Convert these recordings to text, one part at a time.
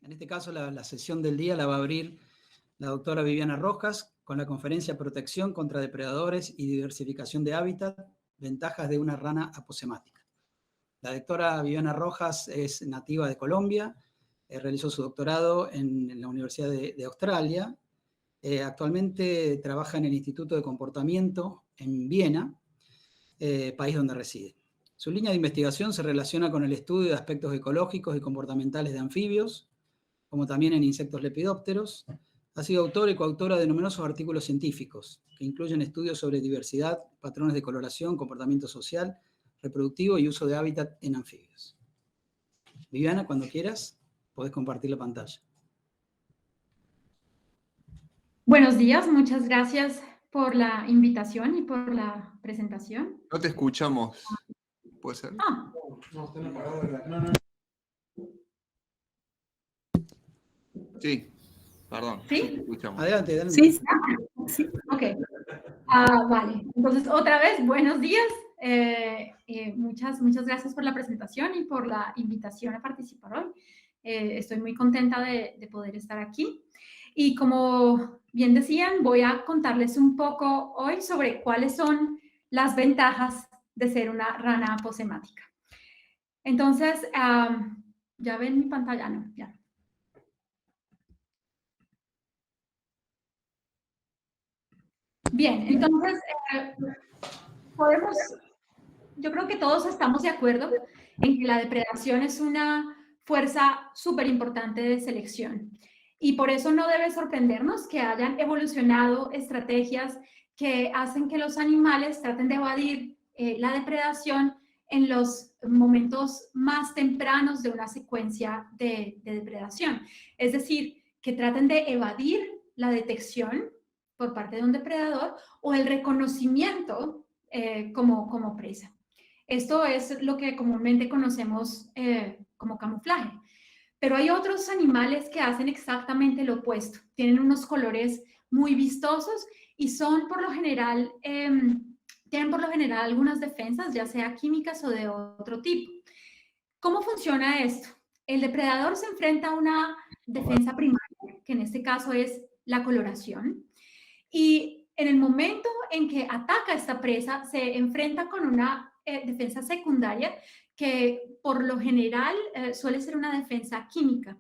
En este caso, la sesión del día la va a abrir la doctora Viviana Rojas con la conferencia Protección contra depredadores y diversificación de hábitat, ventajas de una rana aposemática. La doctora Viviana Rojas es nativa de Colombia, realizó su doctorado en la Universidad de Australia. Actualmente trabaja en el Instituto de Comportamiento en Viena, país donde reside. Su línea de investigación se relaciona con el estudio de aspectos ecológicos y comportamentales de anfibios, como también en insectos lepidópteros. Ha sido autora y coautora de numerosos artículos científicos, que incluyen estudios sobre diversidad, patrones de coloración, comportamiento social, reproductivo y uso de hábitat en anfibios. Viviana, cuando quieras, podés compartir la pantalla. Buenos días, muchas gracias por la invitación y por la presentación. No te escuchamos. ¿Puede ser? Ah. No, está en la parada. No. Sí, perdón. ¿Sí? Sí, te escuchamos. Adelante. Sí. Ok. Vale. Entonces, otra vez, buenos días. Muchas gracias por la presentación y por la invitación a participar hoy. Estoy muy contenta de poder estar aquí. Y como bien decían, voy a contarles un poco hoy sobre cuáles son las ventajas de ser una rana aposemática. Entonces, ¿ya ven mi pantalla? No, ya. Bien, entonces, yo creo que todos estamos de acuerdo en que la depredación es una fuerza súper importante de selección. Y por eso no debe sorprendernos que hayan evolucionado estrategias que hacen que los animales traten de evadir la depredación en los momentos más tempranos de una secuencia de depredación. Es decir, que traten de evadir la detección por parte de un depredador o el reconocimiento como presa. Esto es lo que comúnmente conocemos como camuflaje. Pero hay otros animales que hacen exactamente lo opuesto. Tienen unos colores muy vistosos y son por lo general, tienen por lo general algunas defensas, ya sea químicas o de otro tipo. ¿Cómo funciona esto? El depredador se enfrenta a una defensa primaria, que en este caso es la coloración. Y en el momento en que ataca a esta presa, se enfrenta con una defensa secundaria que por lo general suele ser una defensa química.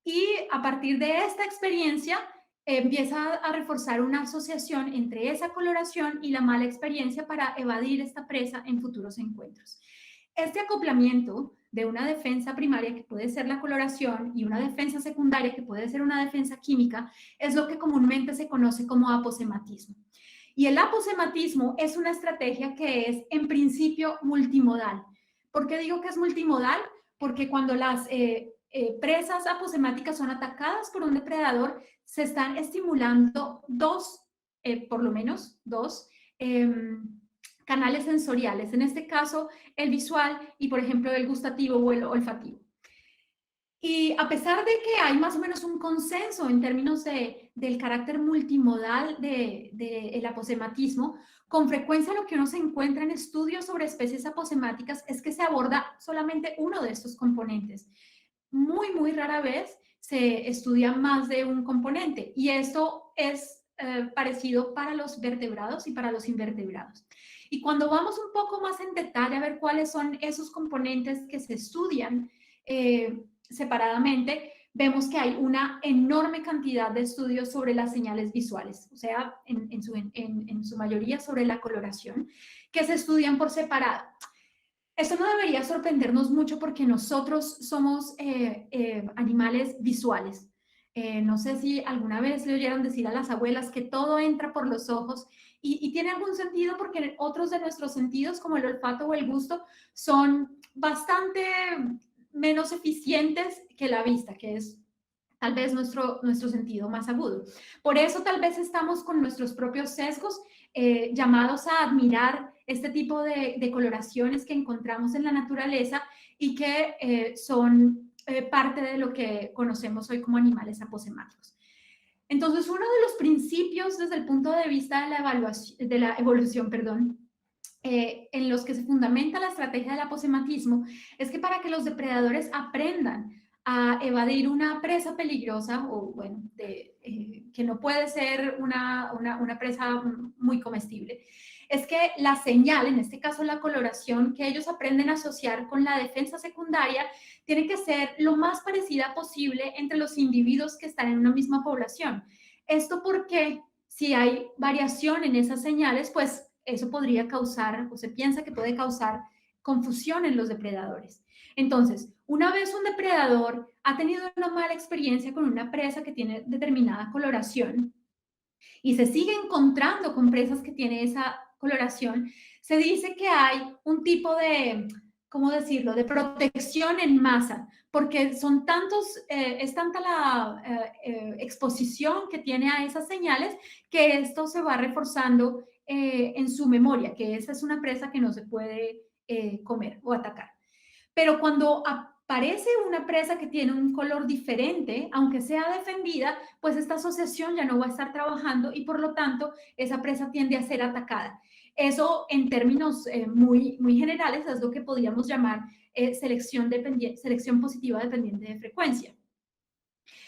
Y a partir de esta experiencia empieza a reforzar una asociación entre esa coloración y la mala experiencia para evadir esta presa en futuros encuentros. Este acoplamiento de una defensa primaria, que puede ser la coloración, y una defensa secundaria, que puede ser una defensa química, es lo que comúnmente se conoce como aposematismo. Y el aposematismo es una estrategia que es, en principio, multimodal. ¿Por qué digo que es multimodal? Porque cuando las presas aposemáticas son atacadas por un depredador, se están estimulando por lo menos dos canales sensoriales, en este caso el visual y, por ejemplo, el gustativo o el olfativo. Y a pesar de que hay más o menos un consenso en términos del carácter multimodal del aposematismo, con frecuencia lo que uno se encuentra en estudios sobre especies aposemáticas es que se aborda solamente uno de estos componentes. Muy rara vez se estudia más de un componente, y esto es parecido para los vertebrados y para los invertebrados. Y cuando vamos un poco más en detalle a ver cuáles son esos componentes que se estudian separadamente, vemos que hay una enorme cantidad de estudios sobre las señales visuales, o sea, en su mayoría sobre la coloración, que se estudian por separado. Esto no debería sorprendernos mucho porque nosotros somos animales visuales. No sé si alguna vez le oyeron decir a las abuelas que todo entra por los ojos, y tiene algún sentido porque otros de nuestros sentidos, como el olfato o el gusto, son bastante menos eficientes que la vista, que es tal vez nuestro sentido más agudo. Por eso tal vez estamos con nuestros propios sesgos llamados a admirar este tipo de coloraciones que encontramos en la naturaleza y que son parte de lo que conocemos hoy como animales aposemáticos. Entonces, uno de los principios desde el punto de vista de la evolución, en los que se fundamenta la estrategia del aposematismo, es que para que los depredadores aprendan a evadir una presa peligrosa o, bueno, que no puede ser una presa muy comestible, es que la señal, en este caso la coloración, que ellos aprenden a asociar con la defensa secundaria, tiene que ser lo más parecida posible entre los individuos que están en una misma población. Esto porque si hay variación en esas señales, pues eso podría causar, o se piensa que puede causar confusión en los depredadores. Entonces, una vez un depredador ha tenido una mala experiencia con una presa que tiene determinada coloración y se sigue encontrando con presas que tienen esa coloración, se dice que hay un tipo de, ¿cómo decirlo?, de protección en masa, porque son tantos, es tanta la exposición que tiene a esas señales que esto se va reforzando en su memoria, que esa es una presa que no se puede comer o atacar. Pero cuando aparece una presa que tiene un color diferente, aunque sea defendida, pues esta asociación ya no va a estar trabajando y por lo tanto esa presa tiende a ser atacada. Eso en términos muy generales es lo que podríamos llamar selección positiva dependiente de frecuencia.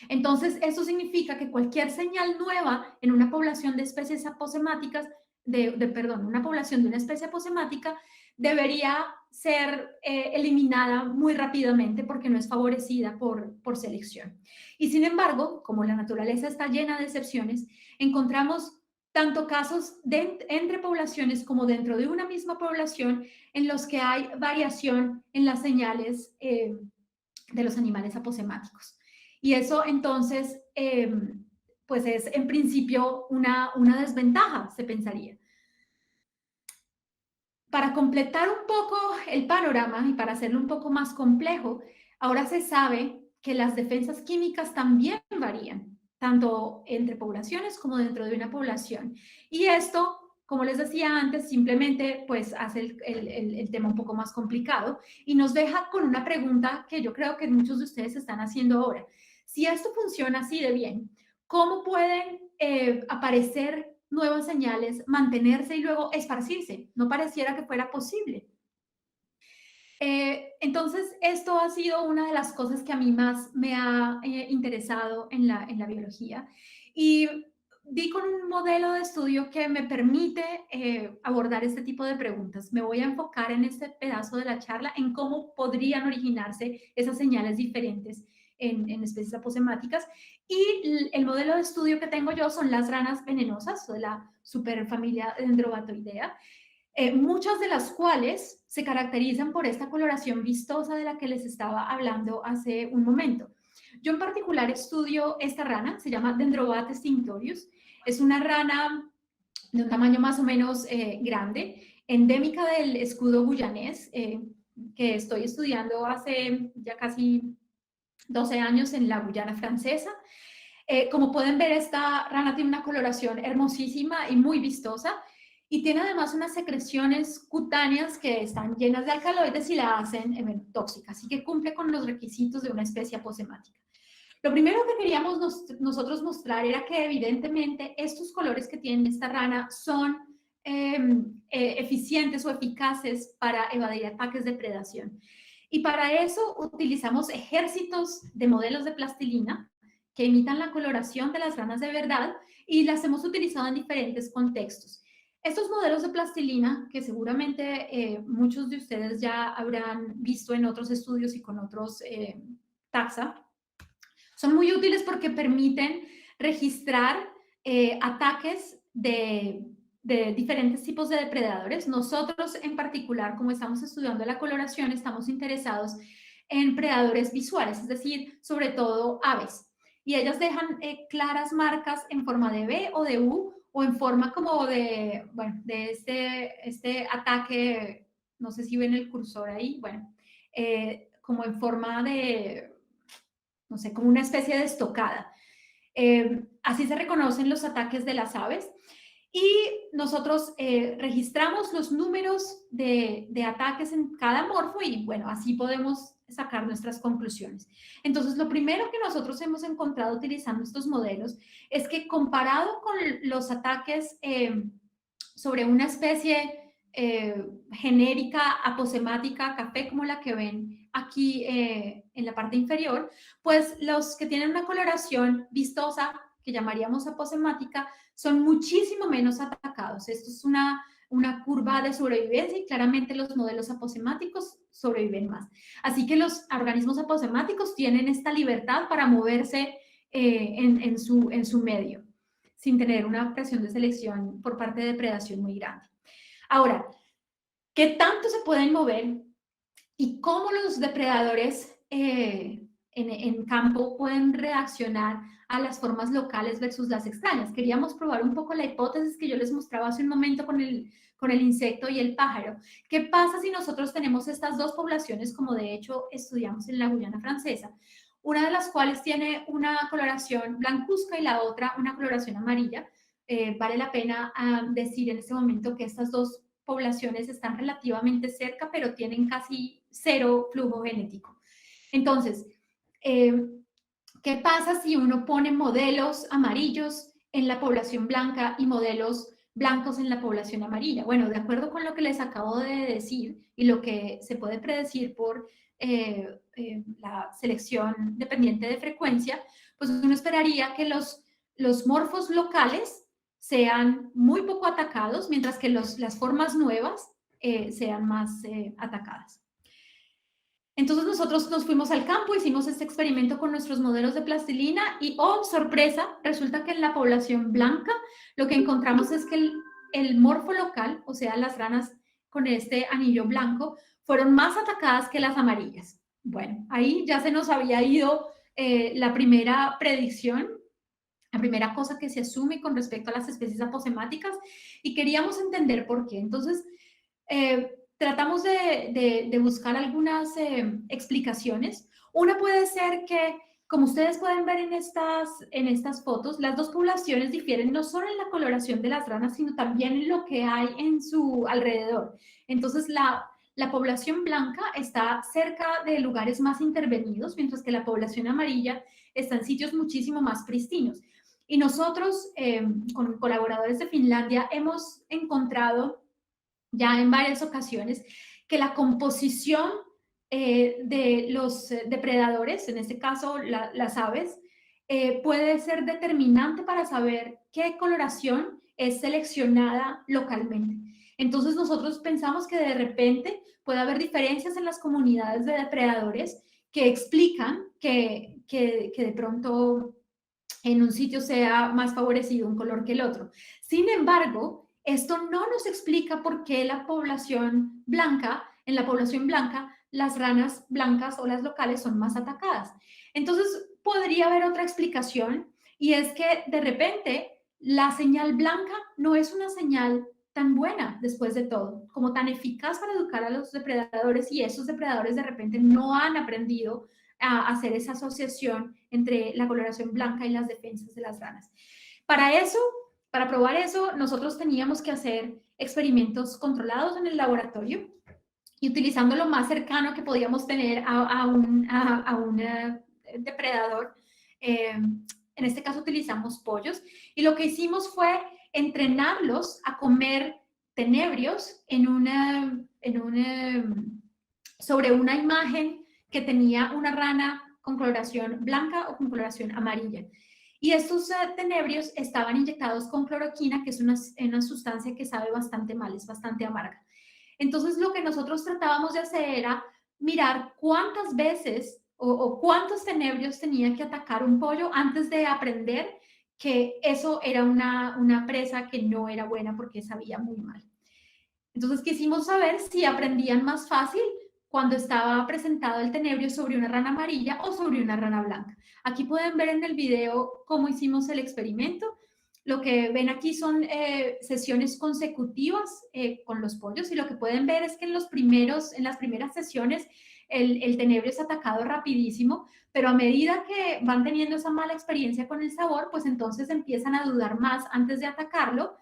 Entonces, eso significa que cualquier señal nueva en una población de especies aposemáticas, una población de una especie aposemática, debería ser eliminada muy rápidamente porque no es favorecida por selección. Y sin embargo, como la naturaleza está llena de excepciones, encontramos tanto casos entre poblaciones como dentro de una misma población en los que hay variación en las señales de los animales aposemáticos. Y eso entonces, pues es en principio una desventaja, se pensaría. Para completar un poco el panorama y para hacerlo un poco más complejo, ahora se sabe que las defensas químicas también varían, tanto entre poblaciones como dentro de una población. Y esto, como les decía antes, simplemente pues hace el tema un poco más complicado y nos deja con una pregunta que yo creo que muchos de ustedes están haciendo ahora. Si esto funciona así de bien, ¿cómo pueden aparecer nuevas señales, mantenerse y luego esparcirse? No pareciera que fuera posible. Entonces, esto ha sido una de las cosas que a mí más me ha interesado en la biología. Y di con un modelo de estudio que me permite abordar este tipo de preguntas. Me voy a enfocar en este pedazo de la charla en cómo podrían originarse esas señales diferentes en especies aposemáticas. Y el modelo de estudio que tengo yo son las ranas venenosas, de la superfamilia Dendrobatoidea, muchas de las cuales se caracterizan por esta coloración vistosa de la que les estaba hablando hace un momento. Yo en particular estudio esta rana, se llama Dendrobates tinctorius. Es una rana de un tamaño más o menos grande, endémica del escudo guyanés, que estoy estudiando hace ya casi 12 años en la Guyana francesa. Como pueden ver, esta rana tiene una coloración hermosísima y muy vistosa y tiene además unas secreciones cutáneas que están llenas de alcaloides y la hacen tóxica, así que cumple con los requisitos de una especie aposemática. Lo primero que queríamos nosotros mostrar era que evidentemente estos colores que tiene esta rana son eficientes o eficaces para evadir ataques de predación. Y para eso utilizamos ejércitos de modelos de plastilina que imitan la coloración de las ranas de verdad y las hemos utilizado en diferentes contextos. Estos modelos de plastilina, que seguramente muchos de ustedes ya habrán visto en otros estudios y con otros taxa, son muy útiles porque permiten registrar ataques de diferentes tipos de depredadores. Nosotros en particular, como estamos estudiando la coloración, estamos interesados en predadores visuales, es decir, sobre todo aves. Y ellas dejan claras marcas en forma de V o de U o en forma como de, bueno, de este ataque, no sé si ven el cursor ahí, bueno, como en forma de, no sé, como una especie de estocada. Así se reconocen los ataques de las aves. Y nosotros registramos los números de ataques en cada morfo y bueno, así podemos sacar nuestras conclusiones. Entonces, lo primero que nosotros hemos encontrado utilizando estos modelos es que comparado con los ataques sobre una especie genérica, aposemática, café, como la que ven aquí en la parte inferior, pues los que tienen una coloración vistosa, que llamaríamos aposemática, son muchísimo menos atacados. Esto es una curva de sobrevivencia y claramente los modelos aposemáticos sobreviven más. Así que los organismos aposemáticos tienen esta libertad para moverse en su medio, sin tener una presión de selección por parte de depredación muy grande. Ahora, ¿qué tanto se pueden mover y cómo los depredadores en campo pueden reaccionar a las formas locales versus las extrañas? Queríamos probar un poco la hipótesis que yo les mostraba hace un momento con el insecto y el pájaro. ¿Qué pasa si nosotros tenemos estas dos poblaciones, como de hecho estudiamos en la Guyana Francesa? Una de las cuales tiene una coloración blancuzca y la otra una coloración amarilla. Vale la pena decir en este momento que estas dos poblaciones están relativamente cerca, pero tienen casi cero flujo genético. Entonces, ¿qué pasa si uno pone modelos amarillos en la población blanca y modelos blancos en la población amarilla? Bueno, de acuerdo con lo que les acabo de decir y lo que se puede predecir por la selección dependiente de frecuencia, pues uno esperaría que los morfos locales sean muy poco atacados, mientras que las formas nuevas sean más atacadas. Entonces nosotros nos fuimos al campo, hicimos este experimento con nuestros modelos de plastilina y, oh, sorpresa, resulta que en la población blanca lo que encontramos es que el morfo local, o sea, las ranas con este anillo blanco, fueron más atacadas que las amarillas. Bueno, ahí ya se nos había ido la primera predicción, la primera cosa que se asume con respecto a las especies aposemáticas, y queríamos entender por qué. Entonces, tratamos de buscar algunas explicaciones. Una puede ser que, como ustedes pueden ver en estas fotos, las dos poblaciones difieren no solo en la coloración de las ranas, sino también en lo que hay en su alrededor. Entonces, la población blanca está cerca de lugares más intervenidos, mientras que la población amarilla está en sitios muchísimo más pristinos. Y nosotros, con colaboradores de Finlandia, hemos encontrado ya en varias ocasiones que la composición de los depredadores, en este caso las aves, puede ser determinante para saber qué coloración es seleccionada localmente. Entonces nosotros pensamos que de repente puede haber diferencias en las comunidades de depredadores que explican que de pronto en un sitio sea más favorecido un color que el otro. Sin embargo, esto no nos explica por qué en la población blanca, las ranas blancas o las locales son más atacadas. Entonces, podría haber otra explicación, y es que de repente la señal blanca no es una señal tan buena después de todo, como tan eficaz para educar a los depredadores, y esos depredadores de repente no han aprendido a hacer esa asociación entre la coloración blanca y las defensas de las ranas. Para probar eso, nosotros teníamos que hacer experimentos controlados en el laboratorio y utilizando lo más cercano que podíamos tener a un depredador. En este caso utilizamos pollos, y lo que hicimos fue entrenarlos a comer tenebrios sobre una imagen que tenía una rana con coloración blanca o con coloración amarilla. Y estos tenebrios estaban inyectados con cloroquina, que es una sustancia que sabe bastante mal, es bastante amarga. Entonces, lo que nosotros tratábamos de hacer era mirar cuántas veces o cuántos tenebrios tenía que atacar un pollo antes de aprender que eso era una presa que no era buena porque sabía muy mal. Entonces, quisimos saber si aprendían más fácil cuando estaba presentado el tenebrio sobre una rana amarilla o sobre una rana blanca. Aquí pueden ver en el video cómo hicimos el experimento. Lo que ven aquí son sesiones consecutivas con los pollos, y lo que pueden ver es que en las primeras sesiones el tenebrio es atacado rapidísimo, pero a medida que van teniendo esa mala experiencia con el sabor, pues entonces empiezan a dudar más antes de atacarlo,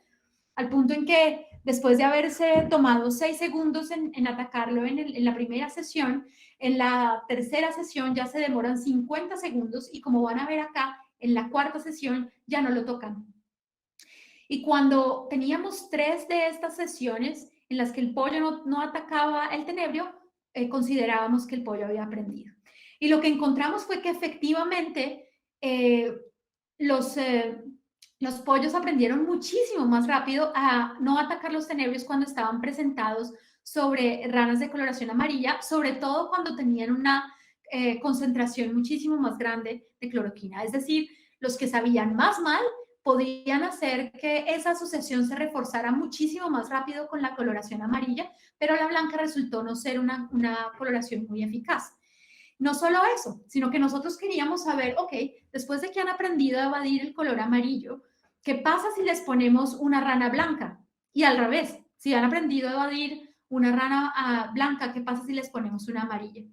al punto en que después de haberse tomado 6 segundos en atacarlo en la primera sesión, en la tercera sesión ya se demoran 50 segundos, y como van a ver acá, en la cuarta sesión ya no lo tocan. Y cuando teníamos 3 de estas sesiones en las que el pollo no atacaba el tenebrio, considerábamos que el pollo había aprendido. Y lo que encontramos fue que efectivamente los pollos aprendieron muchísimo más rápido a no atacar los tenebrios cuando estaban presentados sobre ranas de coloración amarilla, sobre todo cuando tenían una concentración muchísimo más grande de cloroquina. Es decir, los que sabían más mal podían hacer que esa asociación se reforzara muchísimo más rápido con la coloración amarilla, pero la blanca resultó no ser una coloración muy eficaz. No solo eso, sino que nosotros queríamos saber, ok, después de que han aprendido a evadir el color amarillo, ¿qué pasa si les ponemos una rana blanca? Y al revés, si han aprendido a evadir una rana blanca, ¿qué pasa si les ponemos una amarilla?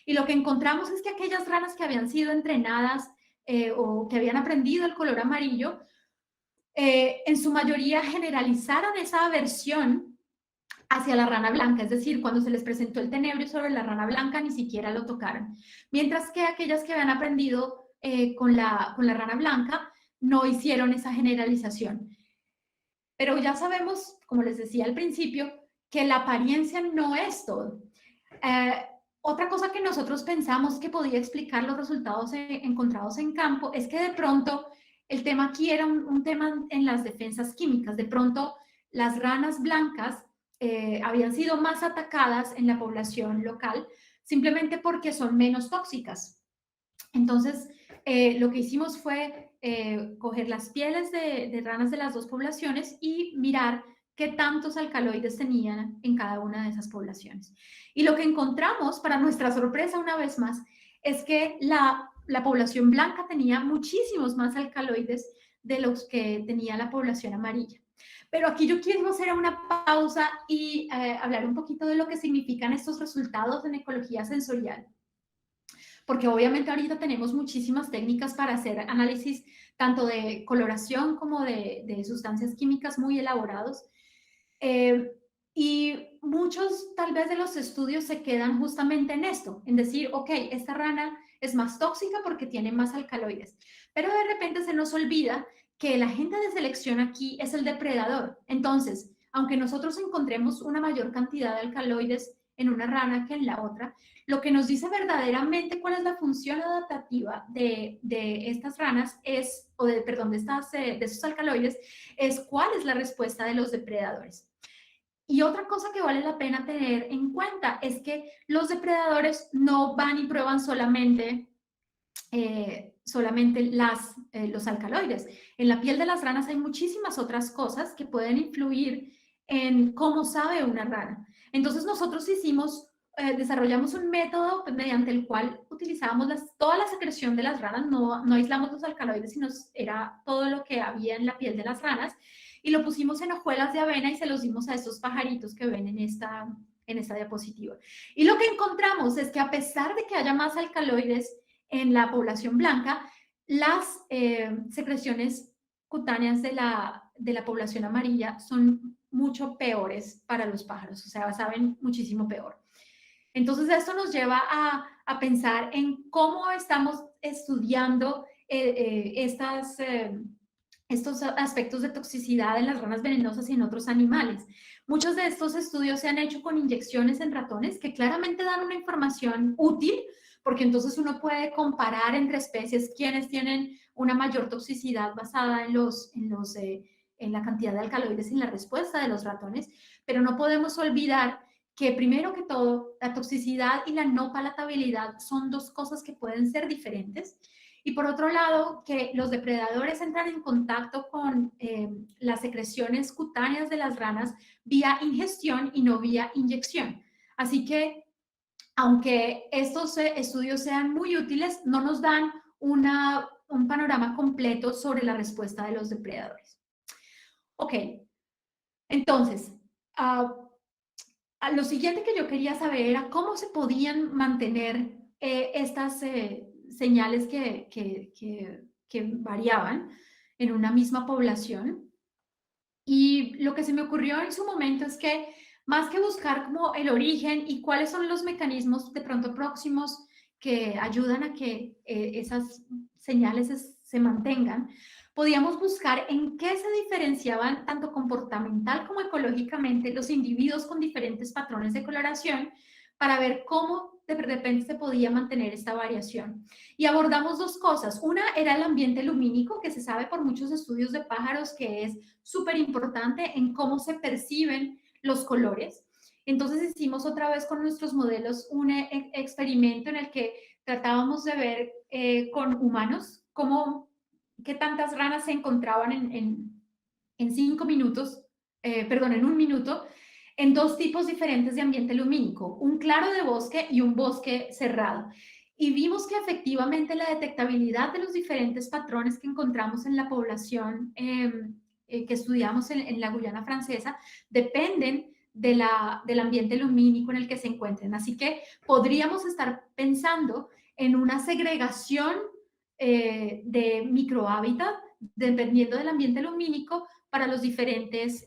Y lo que encontramos es que aquellas ranas que habían sido entrenadas o que habían aprendido el color amarillo, en su mayoría generalizaron esa aversión hacia la rana blanca, es decir, cuando se les presentó el tenebrio sobre la rana blanca, ni siquiera lo tocaron. Mientras que aquellas que habían aprendido con la rana blanca no hicieron esa generalización. Pero ya sabemos, como les decía al principio, que la apariencia no es todo. Otra cosa que nosotros pensamos que podía explicar los resultados encontrados en campo es que de pronto el tema aquí era un tema en las defensas químicas. De pronto las ranas blancas habían sido más atacadas en la población local simplemente porque son menos tóxicas. Entonces, lo que hicimos fue coger las pieles de ranas de las dos poblaciones y mirar qué tantos alcaloides tenían en cada una de esas poblaciones. Y lo que encontramos, para nuestra sorpresa una vez más, es que la población blanca tenía muchísimos más alcaloides de los que tenía la población amarilla. Pero aquí yo quiero hacer una pausa y hablar un poquito de lo que significan estos resultados en ecología sensorial. Porque obviamente ahorita tenemos muchísimas técnicas para hacer análisis tanto de coloración como de sustancias químicas muy elaborados. Y muchos tal vez de los estudios se quedan justamente en esto, en decir, ok, esta rana es más tóxica porque tiene más alcaloides. Pero de repente se nos olvida que el agente de selección aquí es el depredador. Entonces, aunque nosotros encontremos una mayor cantidad de alcaloides en una rana que en la otra, lo que nos dice verdaderamente cuál es la función adaptativa de estas ranas es, de esos alcaloides, es cuál es la respuesta de los depredadores. Y otra cosa que vale la pena tener en cuenta es que los depredadores no van y prueban solamente los alcaloides. En la piel de las ranas hay muchísimas otras cosas que pueden influir en cómo sabe una rana. Entonces nosotros desarrollamos un método mediante el cual utilizábamos toda la secreción de las ranas, no aislamos los alcaloides, sino era todo lo que había en la piel de las ranas, y lo pusimos en hojuelas de avena y se los dimos a estos pajaritos que ven en esta diapositiva. Y lo que encontramos es que a pesar de que haya más alcaloides en la población blanca, las secreciones cutáneas de la población amarilla son mucho peores para los pájaros, o sea, saben muchísimo peor. Entonces, esto nos lleva a pensar en cómo estamos estudiando estos aspectos de toxicidad en las ranas venenosas y en otros animales. Muchos de estos estudios se han hecho con inyecciones en ratones que claramente dan una información útil, porque entonces uno puede comparar entre especies quiénes tienen una mayor toxicidad basada en la cantidad de alcaloides y en la respuesta de los ratones, pero no podemos olvidar que primero que todo, la toxicidad y la no palatabilidad son dos cosas que pueden ser diferentes. Y por otro lado, que los depredadores entran en contacto con las secreciones cutáneas de las ranas vía ingestión y no vía inyección. Así que, aunque estos estudios sean muy útiles, no nos dan un panorama completo sobre la respuesta de los depredadores. Ok, entonces, lo siguiente que yo quería saber era cómo se podían mantener estas señales que variaban en una misma población. Y lo que se me ocurrió en su momento es que más que buscar como el origen y cuáles son los mecanismos de pronto próximos que ayudan a que esas señales se mantengan, podíamos buscar en qué se diferenciaban tanto comportamental como ecológicamente los individuos con diferentes patrones de coloración para ver cómo de repente se podía mantener esta variación. Y abordamos dos cosas. Una era el ambiente lumínico, que se sabe por muchos estudios de pájaros que es súper importante en cómo se perciben los colores. Entonces hicimos otra vez con nuestros modelos un experimento en el que tratábamos de ver con humanos qué tantas ranas se encontraban en 5 minutos, en un minuto, en dos tipos diferentes de ambiente lumínico, un claro de bosque y un bosque cerrado. Y vimos que efectivamente la detectabilidad de los diferentes patrones que encontramos en la población que estudiamos en la Guyana Francesa dependen del ambiente lumínico en el que se encuentren. Así que podríamos estar pensando en una segregación de microhábitat dependiendo del ambiente lumínico para los diferentes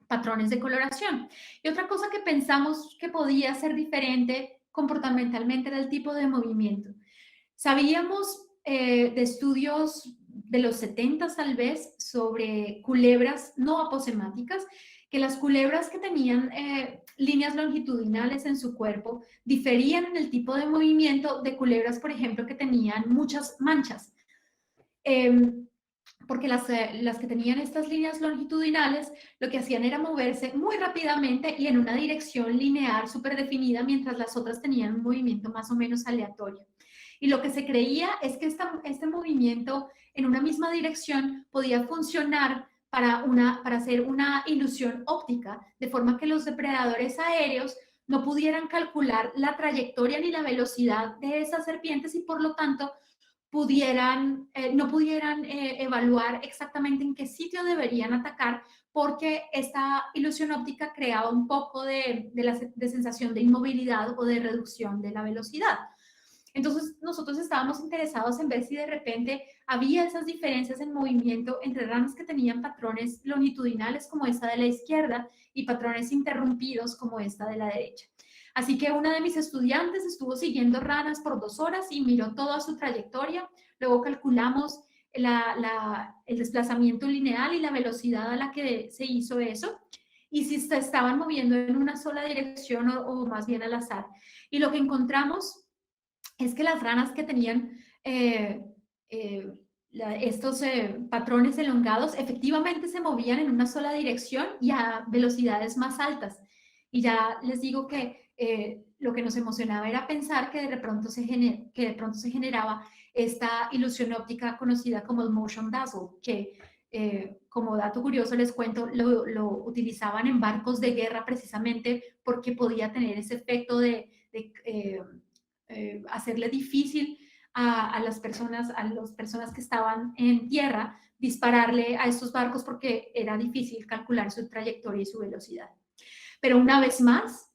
patrones de coloración. Y otra cosa que pensamos que podía ser diferente comportamentalmente era el tipo de movimiento. Sabíamos de estudios de los 70 tal vez sobre culebras no aposemáticas, que las culebras que tenían líneas longitudinales en su cuerpo diferían en el tipo de movimiento de culebras, por ejemplo, que tenían muchas manchas. Porque las que tenían estas líneas longitudinales lo que hacían era moverse muy rápidamente y en una dirección lineal súper definida, mientras las otras tenían un movimiento más o menos aleatorio. Y lo que se creía es que este movimiento en una misma dirección podía funcionar para hacer una ilusión óptica, de forma que los depredadores aéreos no pudieran calcular la trayectoria ni la velocidad de esas serpientes y por lo tanto no pudieran evaluar exactamente en qué sitio deberían atacar, porque esta ilusión óptica creaba un poco de sensación de inmovilidad o de reducción de la velocidad. Entonces, nosotros estábamos interesados en ver si de repente había esas diferencias en movimiento entre ranas que tenían patrones longitudinales como esta de la izquierda y patrones interrumpidos como esta de la derecha. Así que una de mis estudiantes estuvo siguiendo ranas por 2 horas y miró toda su trayectoria. Luego calculamos el desplazamiento lineal y la velocidad a la que se hizo eso y si se estaban moviendo en una sola dirección o más bien al azar. Y lo que encontramos es que las ranas que tenían estos patrones elongados efectivamente se movían en una sola dirección y a velocidades más altas. Y ya les digo que lo que nos emocionaba era pensar que de pronto se generaba esta ilusión óptica conocida como el motion dazzle, que como dato curioso les cuento, lo utilizaban en barcos de guerra precisamente porque podía tener ese efecto de hacerle difícil a las personas que estaban en tierra dispararle a estos barcos porque era difícil calcular su trayectoria y su velocidad. Pero una vez más,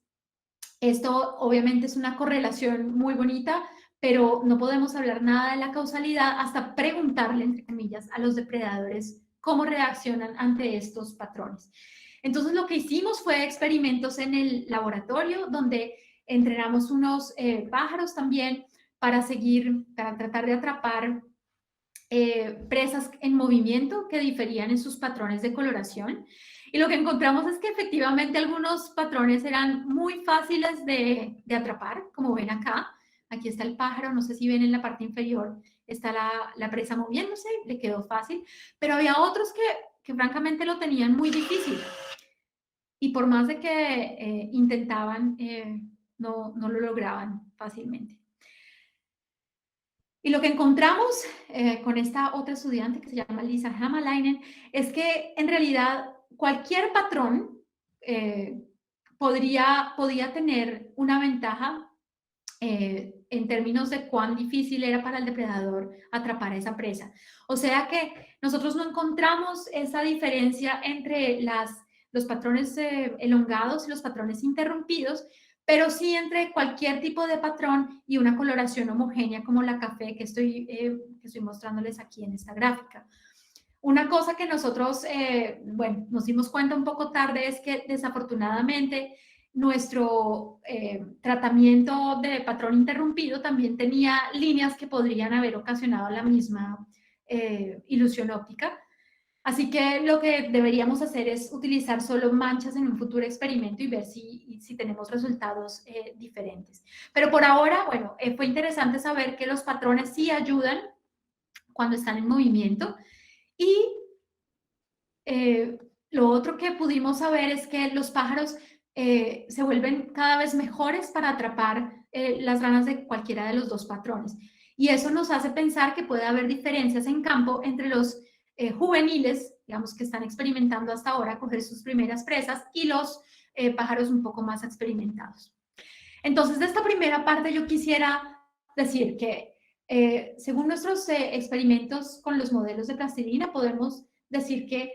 esto obviamente es una correlación muy bonita, pero no podemos hablar nada de la causalidad hasta preguntarle, entre comillas, a los depredadores cómo reaccionan ante estos patrones. Entonces, lo que hicimos fue experimentos en el laboratorio donde entrenamos unos pájaros también para tratar de atrapar presas en movimiento que diferían en sus patrones de coloración. Y lo que encontramos es que efectivamente algunos patrones eran muy fáciles de atrapar, como ven acá. Aquí está el pájaro, no sé si ven en la parte inferior, está la presa moviéndose, le quedó fácil, pero había otros que francamente lo tenían muy difícil. Y por más de que intentaban, no lo lograban fácilmente. Y lo que encontramos con esta otra estudiante que se llama Lisa Hämäläinen es que en realidad cualquier patrón podía tener una ventaja en términos de cuán difícil era para el depredador atrapar a esa presa. O sea que nosotros no encontramos esa diferencia entre los patrones elongados y los patrones interrumpidos, pero sí entre cualquier tipo de patrón y una coloración homogénea como la café que estoy mostrándoles aquí en esta gráfica. Una cosa que nosotros, nos dimos cuenta un poco tarde es que desafortunadamente nuestro tratamiento de patrón interrumpido también tenía líneas que podrían haber ocasionado la misma ilusión óptica. Así que lo que deberíamos hacer es utilizar solo manchas en un futuro experimento y ver si tenemos resultados diferentes. Pero por ahora, bueno, fue interesante saber que los patrones sí ayudan cuando están en movimiento. Y lo otro que pudimos saber es que los pájaros se vuelven cada vez mejores para atrapar las ranas de cualquiera de los dos patrones. Y eso nos hace pensar que puede haber diferencias en campo entre los juveniles, digamos, que están experimentando hasta ahora coger sus primeras presas, y los pájaros un poco más experimentados. Entonces, de esta primera parte yo quisiera decir que según nuestros experimentos con los modelos de plastilina, podemos decir que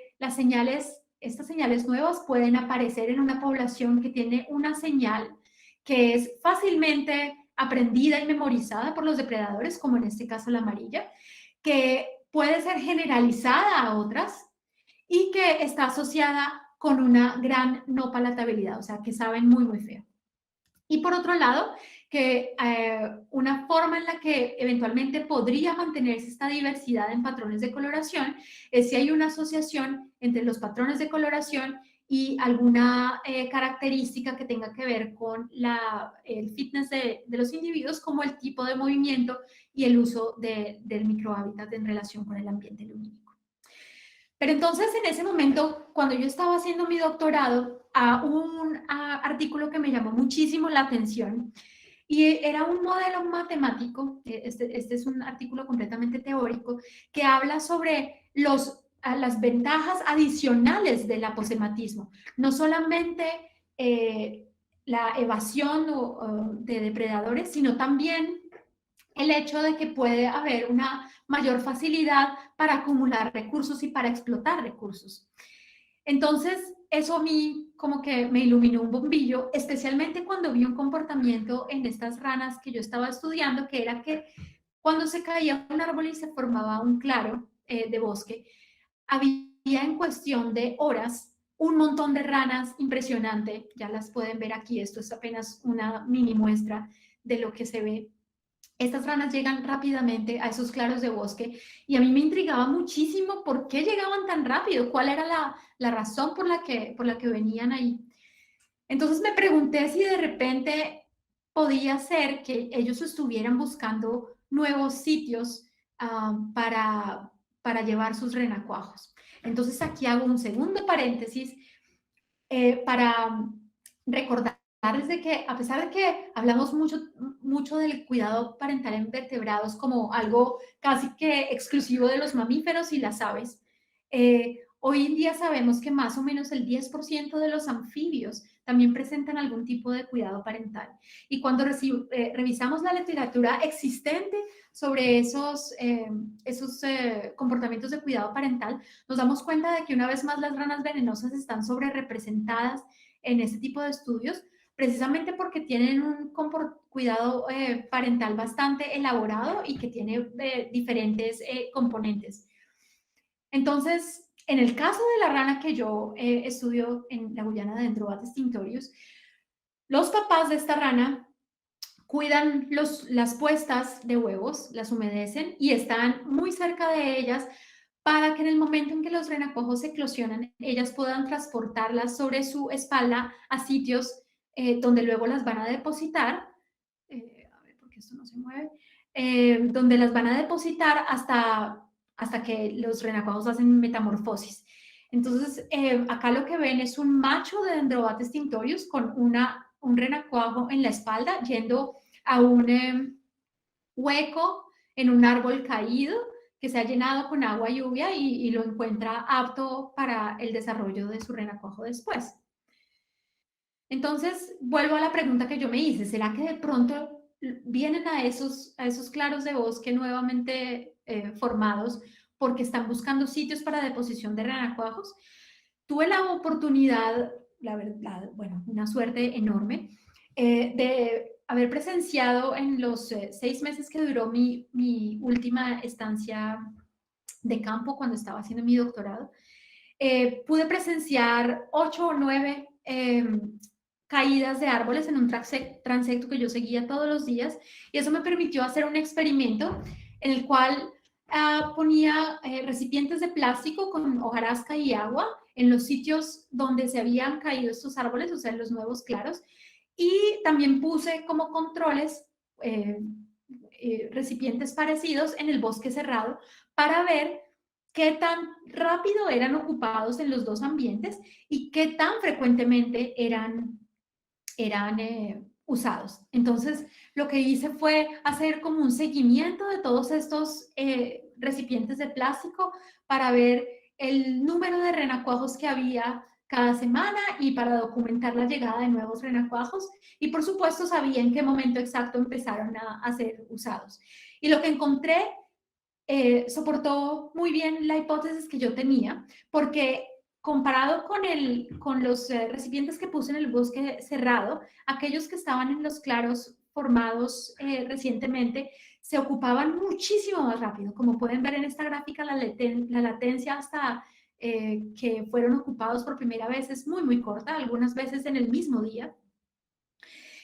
estas señales nuevas pueden aparecer en una población que tiene una señal que es fácilmente aprendida y memorizada por los depredadores, como en este caso la amarilla, que puede ser generalizada a otras y que está asociada con una gran no palatabilidad, o sea, que saben muy, muy feo. Y por otro lado, que una forma en la que eventualmente podría mantenerse esta diversidad en patrones de coloración es si hay una asociación entre los patrones de coloración y alguna característica que tenga que ver con el fitness de los individuos, como el tipo de movimiento y el uso del microhábitat en relación con el ambiente lumínico. Pero entonces, en ese momento, cuando yo estaba haciendo mi doctorado, un artículo que me llamó muchísimo la atención, y era un modelo matemático, este es un artículo completamente teórico, que habla sobre las ventajas adicionales del aposematismo. No solamente la evasión de depredadores, sino también el hecho de que puede haber una mayor facilidad para acumular recursos y para explotar recursos. Entonces, eso a mí como que me iluminó un bombillo, especialmente cuando vi un comportamiento en estas ranas que yo estaba estudiando, que era que cuando se caía un árbol y se formaba un claro de bosque, había en cuestión de horas un montón de ranas impresionante. Ya las pueden ver aquí, esto es apenas una mini muestra de lo que se ve. Estas ranas llegan rápidamente a esos claros de bosque y a mí me intrigaba muchísimo por qué llegaban tan rápido, cuál era la razón por la que venían ahí. Entonces me pregunté si de repente podía ser que ellos estuvieran buscando nuevos sitios para llevar sus renacuajos. Entonces aquí hago un segundo paréntesis para recordarles de que, a pesar de que hablamos mucho del cuidado parental en vertebrados como algo casi que exclusivo de los mamíferos y las aves, hoy en día sabemos que más o menos el 10% de los anfibios también presentan algún tipo de cuidado parental. Y cuando revisamos la literatura existente sobre esos comportamientos de cuidado parental, nos damos cuenta de que una vez más las ranas venenosas están sobre representadas en este tipo de estudios, precisamente porque tienen un cuidado parental bastante elaborado y que tiene diferentes componentes. Entonces, en el caso de la rana que yo estudio en la Guyana de Dendrobates tinctorius, los papás de esta rana cuidan las puestas de huevos, las humedecen y están muy cerca de ellas para que en el momento en que los renacuajos eclosionan, ellas puedan transportarlas sobre su espalda a sitios donde luego las van a depositar. A ver, porque esto no se mueve. Donde las van a depositar hasta que los renacuajos hacen metamorfosis. Entonces, acá lo que ven es un macho de Dendrobates tinctorius con un renacuajo en la espalda yendo a un hueco en un árbol caído que se ha llenado con agua y lluvia y lo encuentra apto para el desarrollo de su renacuajo después. Entonces, vuelvo a la pregunta que yo me hice, ¿será que de pronto vienen a esos claros de bosque nuevamente formados porque están buscando sitios para deposición de renacuajos? Tuve la oportunidad, la verdad, bueno, una suerte enorme, de haber presenciado en los 6 meses que duró mi última estancia de campo cuando estaba haciendo mi doctorado. Pude presenciar 8 o 9 caídas de árboles en un transecto que yo seguía todos los días, y eso me permitió hacer un experimento en el cual ponía recipientes de plástico con hojarasca y agua en los sitios donde se habían caído estos árboles, o sea, en los nuevos claros, y también puse como controles recipientes parecidos en el bosque cerrado para ver qué tan rápido eran ocupados en los dos ambientes y qué tan frecuentemente eran usados. Entonces, lo que hice fue hacer como un seguimiento de todos estos recipientes de plástico para ver el número de renacuajos que había cada semana y para documentar la llegada de nuevos renacuajos. Y por supuesto sabía en qué momento exacto empezaron a ser usados. Y lo que encontré soportó muy bien la hipótesis que yo tenía, porque comparado con los recipientes que puse en el bosque cerrado, aquellos que estaban en los claros formados recientemente se ocupaban muchísimo más rápido. Como pueden ver en esta gráfica, la latencia hasta que fueron ocupados por primera vez es muy, muy corta, algunas veces en el mismo día.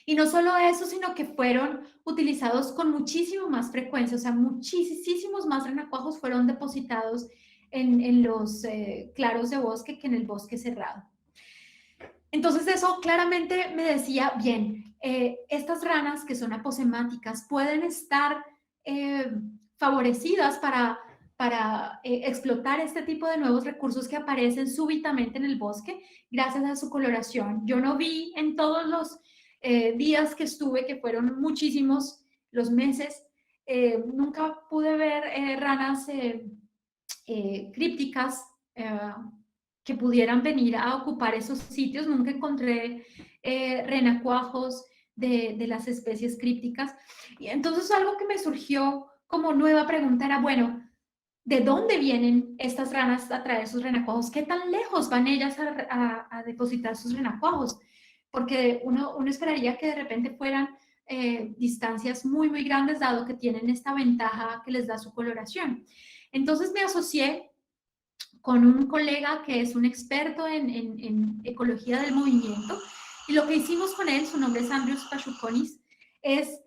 Y no solo eso, sino que fueron utilizados con muchísimo más frecuencia, o sea, muchísimos más renacuajos fueron depositados en los claros de bosque que en el bosque cerrado. Entonces eso claramente me decía, bien, estas ranas que son aposemáticas pueden estar favorecidas para explotar este tipo de nuevos recursos que aparecen súbitamente en el bosque gracias a su coloración. Yo no vi en todos los días que estuve, que fueron muchísimos los meses, nunca pude ver ranas crípticas que pudieran venir a ocupar esos sitios. Nunca encontré renacuajos de las especies crípticas. Y entonces algo que me surgió como nueva pregunta era, bueno, ¿de dónde vienen estas ranas a traer sus renacuajos? ¿Qué tan lejos van ellas a depositar sus renacuajos? Porque uno esperaría que de repente fueran distancias muy, muy grandes, dado que tienen esta ventaja que les da su coloración. Entonces me asocié con un colega que es un experto en ecología del movimiento, y lo que hicimos con él, su nombre es Andrius Pachukonis, es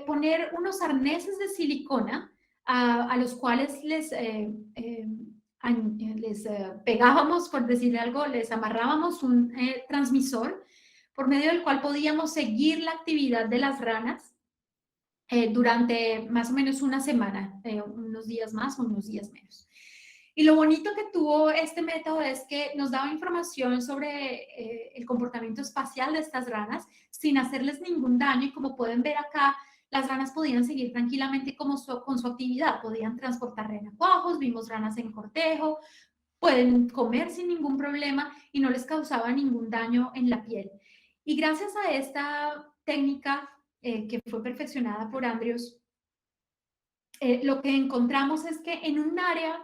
poner unos arneses de silicona a los cuales les pegábamos, por decirle algo, les amarrábamos un transmisor por medio del cual podíamos seguir la actividad de las ranas durante más o menos una semana, unos días más o unos días menos. Y lo bonito que tuvo este método es que nos daba información sobre el comportamiento espacial de estas ranas sin hacerles ningún daño, y como pueden ver acá, las ranas podían seguir tranquilamente con su actividad, podían transportar renacuajos, vimos ranas en cortejo, pueden comer sin ningún problema y no les causaba ningún daño en la piel. Y gracias a esta técnica que fue perfeccionada por Andrius, lo que encontramos es que en un área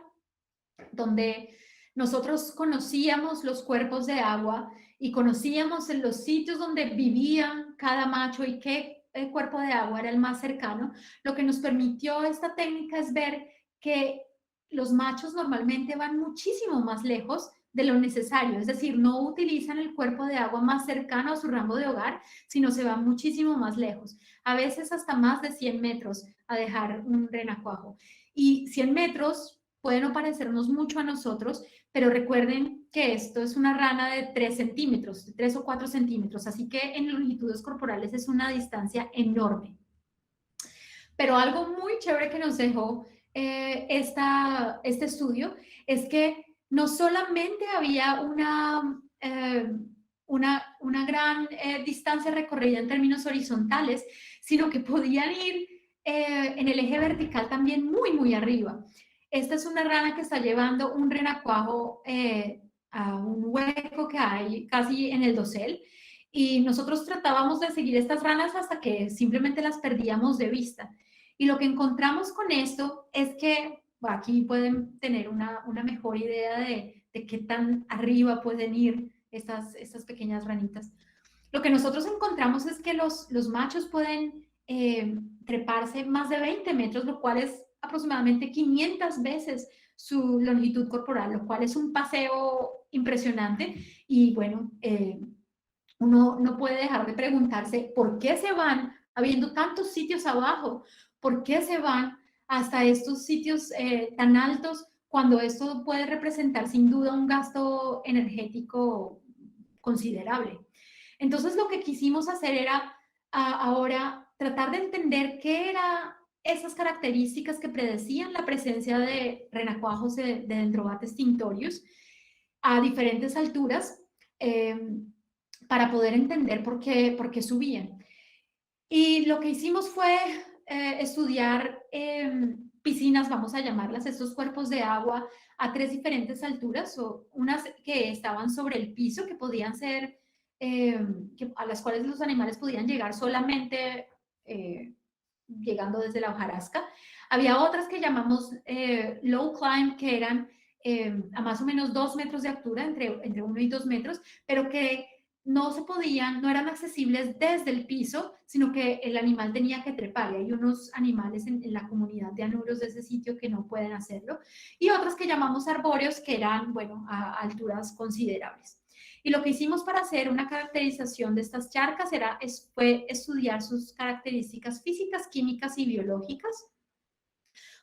donde nosotros conocíamos los cuerpos de agua y conocíamos en los sitios donde vivían cada macho y qué cuerpo de agua era el más cercano, lo que nos permitió esta técnica es ver que los machos normalmente van muchísimo más lejos de lo necesario, es decir, no utilizan el cuerpo de agua más cercano a su rango de hogar, sino se van muchísimo más lejos, a veces hasta más de 100 metros a dejar un renacuajo. Y 100 metros puede no parecernos mucho a nosotros, pero recuerden que esto es una rana de 3 centímetros, de 3 o 4 centímetros, así que en longitudes corporales es una distancia enorme. Pero algo muy chévere que nos dejó este estudio es que no solamente había una gran distancia recorrida en términos horizontales, sino que podían ir en el eje vertical también muy, muy arriba. Esta es una rana que está llevando un renacuajo a un hueco que hay casi en el dosel, y nosotros tratábamos de seguir estas ranas hasta que simplemente las perdíamos de vista. Y lo que encontramos con esto es que aquí pueden tener una mejor idea de qué tan arriba pueden ir estas pequeñas ranitas. Lo que nosotros encontramos es que los machos pueden treparse más de 20 metros, lo cual es aproximadamente 500 veces su longitud corporal, lo cual es un paseo impresionante. Y bueno, uno no puede dejar de preguntarse por qué se van, habiendo tantos sitios abajo, por qué se van hasta estos sitios tan altos, cuando esto puede representar sin duda un gasto energético considerable. Entonces lo que quisimos hacer era ahora tratar de entender qué eran esas características que predecían la presencia de renacuajos de Dendrobates tinctorius a diferentes alturas para poder entender por qué subían. Y lo que hicimos fue estudiar piscinas, vamos a llamarlas, estos cuerpos de agua a 3 diferentes alturas, o unas que estaban sobre el piso, que podían ser, a las cuales los animales podían llegar solamente llegando desde la hojarasca. Había otras que llamamos low climb, que eran a más o menos 2 metros de altura, entre 1 y 2 metros, pero que no eran accesibles desde el piso, sino que el animal tenía que trepar, y hay unos animales en la comunidad de anuros de ese sitio que no pueden hacerlo, y otras que llamamos arbóreos, que eran, bueno, a alturas considerables. Y lo que hicimos para hacer una caracterización de estas charcas fue estudiar sus características físicas, químicas y biológicas,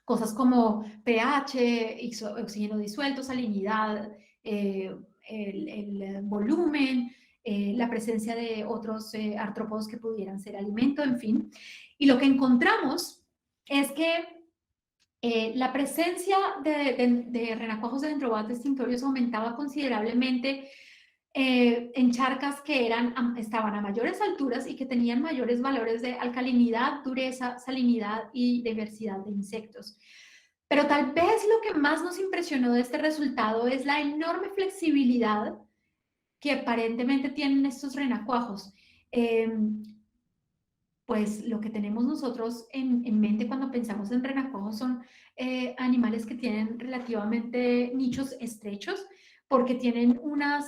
cosas como pH, oxígeno disuelto, salinidad, el volumen, la presencia de otros artrópodos que pudieran ser alimento, en fin. Y lo que encontramos es que la presencia de renacuajos de Dendrobates tinctorius aumentaba considerablemente en charcas que estaban a mayores alturas y que tenían mayores valores de alcalinidad, dureza, salinidad y diversidad de insectos. Pero tal vez lo que más nos impresionó de este resultado es la enorme flexibilidad que aparentemente tienen estos renacuajos. Pues lo que tenemos nosotros en mente cuando pensamos en renacuajos son animales que tienen relativamente nichos estrechos, porque tienen unos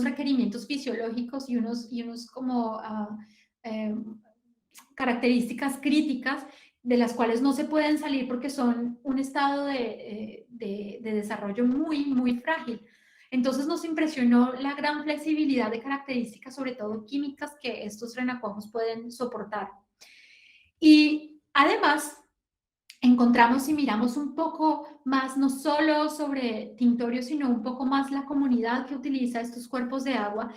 requerimientos fisiológicos y unos como características críticas de las cuales no se pueden salir porque son un estado de desarrollo muy, muy frágil. Entonces nos impresionó la gran flexibilidad de características, sobre todo químicas, que estos renacuajos pueden soportar. Y además encontramos y miramos un poco más, no solo sobre tinctorios, sino un poco más la comunidad que utiliza estos cuerpos de agua,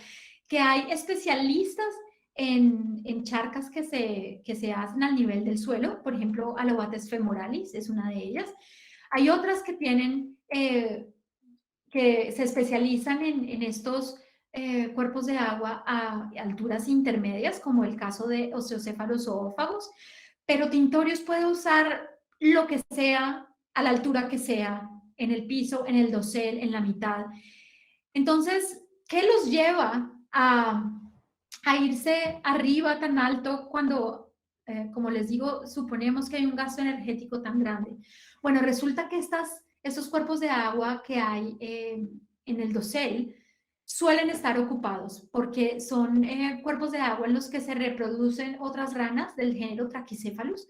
que hay especialistas en charcas que se hacen al nivel del suelo. Por ejemplo, Alobates femoralis es una de ellas. Hay otras que tienen... que se especializan en estos cuerpos de agua a alturas intermedias, como el caso de osteocéfalos zoófagos, pero Tinctorius puede usar lo que sea, a la altura que sea, en el piso, en el dosel, en la mitad. Entonces, ¿qué los lleva a irse arriba tan alto cuando, como les digo, suponemos que hay un gasto energético tan grande? Bueno, resulta que estos cuerpos de agua que hay en el dosel suelen estar ocupados porque son cuerpos de agua en los que se reproducen otras ranas del género Trachycephalus,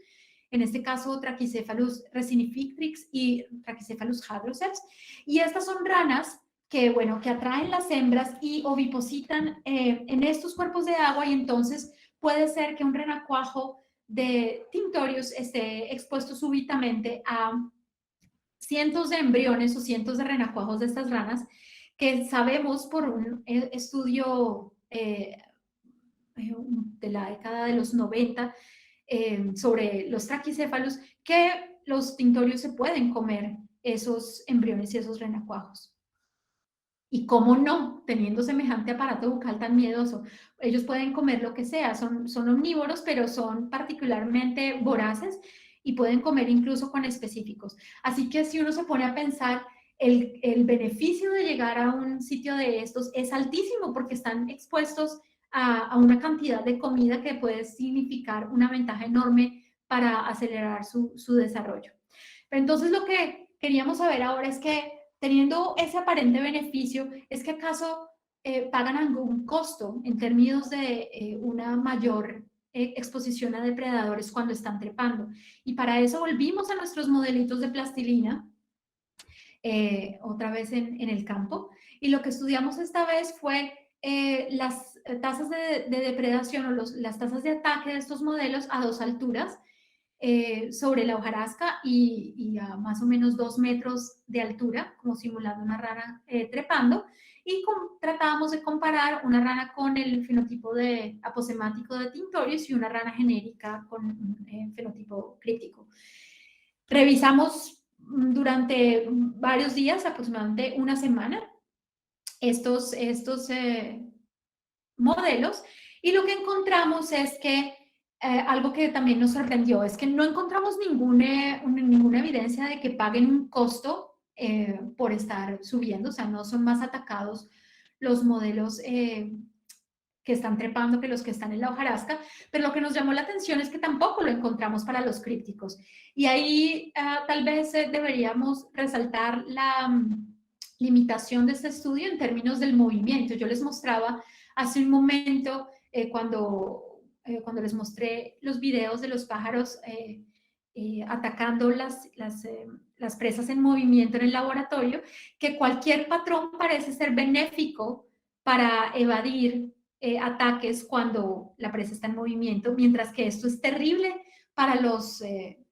en este caso Trachycephalus resinifictrix y Trachycephalus hadroceps, y estas son ranas que, bueno, que atraen las hembras y ovipositan en estos cuerpos de agua, y entonces puede ser que un renacuajo de Tinctorius esté expuesto súbitamente a cientos de embriones o cientos de renacuajos de estas ranas, que sabemos por un estudio de la década de los 90 sobre los traquicéfalos, que los tinctorios se pueden comer esos embriones y esos renacuajos. Y cómo no, teniendo semejante aparato bucal tan miedoso, ellos pueden comer lo que sea, son omnívoros, pero son particularmente voraces y pueden comer incluso con específicos. Así que si uno se pone a pensar, el beneficio de llegar a un sitio de estos es altísimo, porque están expuestos a una cantidad de comida que puede significar una ventaja enorme para acelerar su desarrollo. Pero entonces lo que queríamos saber ahora es que, teniendo ese aparente beneficio, ¿es que acaso pagan algún costo en términos de una mayor exposición a depredadores cuando están trepando? Y para eso volvimos a nuestros modelitos de plastilina, otra vez en el campo, y lo que estudiamos esta vez fue las tasas de depredación o las tasas de ataque de estos modelos a 2 alturas, sobre la hojarasca y a más o menos 2 metros de altura, como simulando una rana trepando, y tratábamos de comparar una rana con el fenotipo aposemático de Tintorius y una rana genérica con un fenotipo críptico. Revisamos durante varios días, aproximadamente una semana, estos modelos, y lo que encontramos es que algo que también nos sorprendió es que no encontramos ninguna evidencia de que paguen un costo por estar subiendo, o sea, no son más atacados los modelos que están trepando que los que están en la hojarasca, pero lo que nos llamó la atención es que tampoco lo encontramos para los crípticos. Y ahí tal vez deberíamos resaltar la limitación de este estudio en términos del movimiento. Yo les mostraba hace un momento cuando les mostré los videos de los pájaros atacando las presas en movimiento en el laboratorio, que cualquier patrón parece ser benéfico para evadir ataques cuando la presa está en movimiento, mientras que esto es terrible para los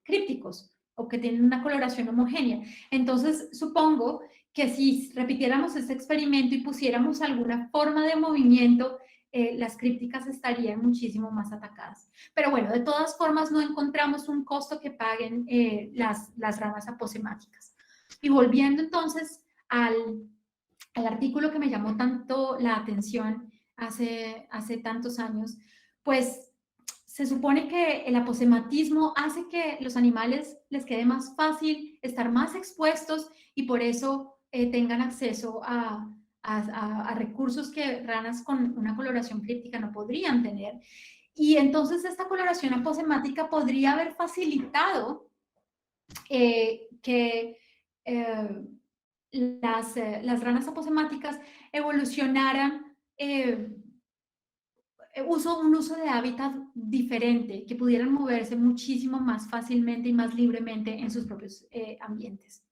crípticos o que tienen una coloración homogénea. Entonces, supongo que si repitiéramos este experimento y pusiéramos alguna forma de movimiento, las crípticas estarían muchísimo más atacadas. Pero bueno, de todas formas no encontramos un costo que paguen las ranas aposemáticas. Y volviendo entonces al artículo que me llamó tanto la atención hace tantos años, pues se supone que el aposematismo hace que los animales les quede más fácil estar más expuestos y por eso tengan acceso a recursos que ranas con una coloración críptica no podrían tener. Y entonces esta coloración aposemática podría haber facilitado que las ranas aposemáticas evolucionaran un uso de hábitat diferente, que pudieran moverse muchísimo más fácilmente y más libremente en sus propios ambientes.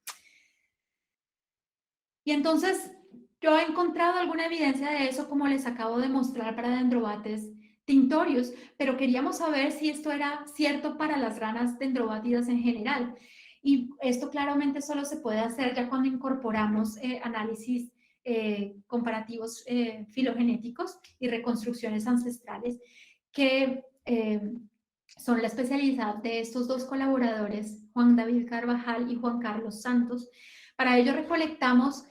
Y entonces yo he encontrado alguna evidencia de eso, como les acabo de mostrar para Dendrobates tintorius, pero queríamos saber si esto era cierto para las ranas dendrobátidas en general. Y esto claramente solo se puede hacer ya cuando incorporamos análisis comparativos filogenéticos y reconstrucciones ancestrales, que son la especialidad de estos dos colaboradores, Juan David Carvajal y Juan Carlos Santos. Para ello recolectamos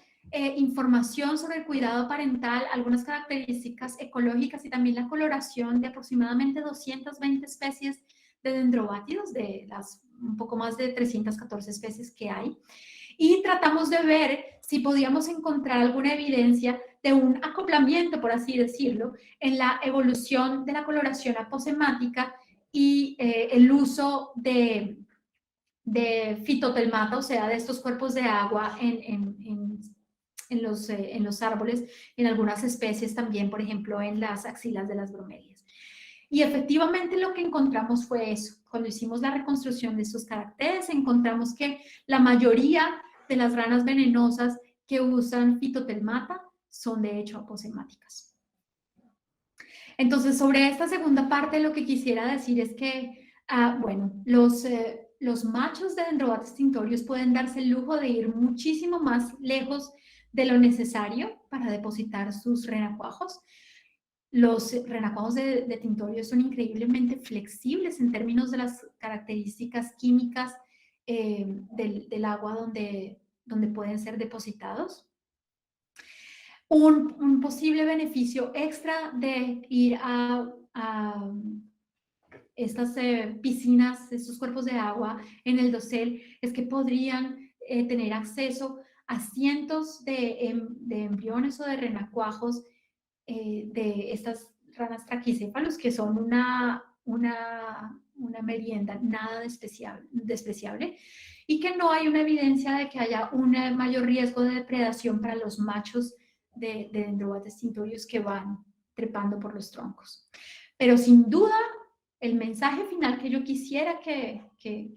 información sobre el cuidado parental, algunas características ecológicas y también la coloración de aproximadamente 220 especies de dendrobátidos, de las un poco más de 314 especies que hay. Y tratamos de ver si podíamos encontrar alguna evidencia de un acoplamiento, por así decirlo, en la evolución de la coloración aposemática y el uso de fitotelmata, o sea, de estos cuerpos de agua en los árboles, en algunas especies también, por ejemplo, en las axilas de las bromelias. Y efectivamente lo que encontramos fue eso. Cuando hicimos la reconstrucción de estos caracteres, encontramos que la mayoría de las ranas venenosas que usan fitotelmata son de hecho aposemáticas. Entonces, sobre esta segunda parte, lo que quisiera decir es que, bueno, los machos de Dendrobates tintorius pueden darse el lujo de ir muchísimo más lejos de lo necesario para depositar sus renacuajos. Los renacuajos de tintorius son increíblemente flexibles en términos de las características químicas del agua donde pueden ser depositados. Un posible beneficio extra de ir a estas piscinas, estos cuerpos de agua en el dosel, es que podrían tener acceso a cientos de embriones o de renacuajos de estas ranas traquicéfalos, que son una merienda nada despreciable, y que no hay una evidencia de que haya un mayor riesgo de depredación para los machos de Dendrobates tintorius que van trepando por los troncos. Pero sin duda, el mensaje final que yo quisiera que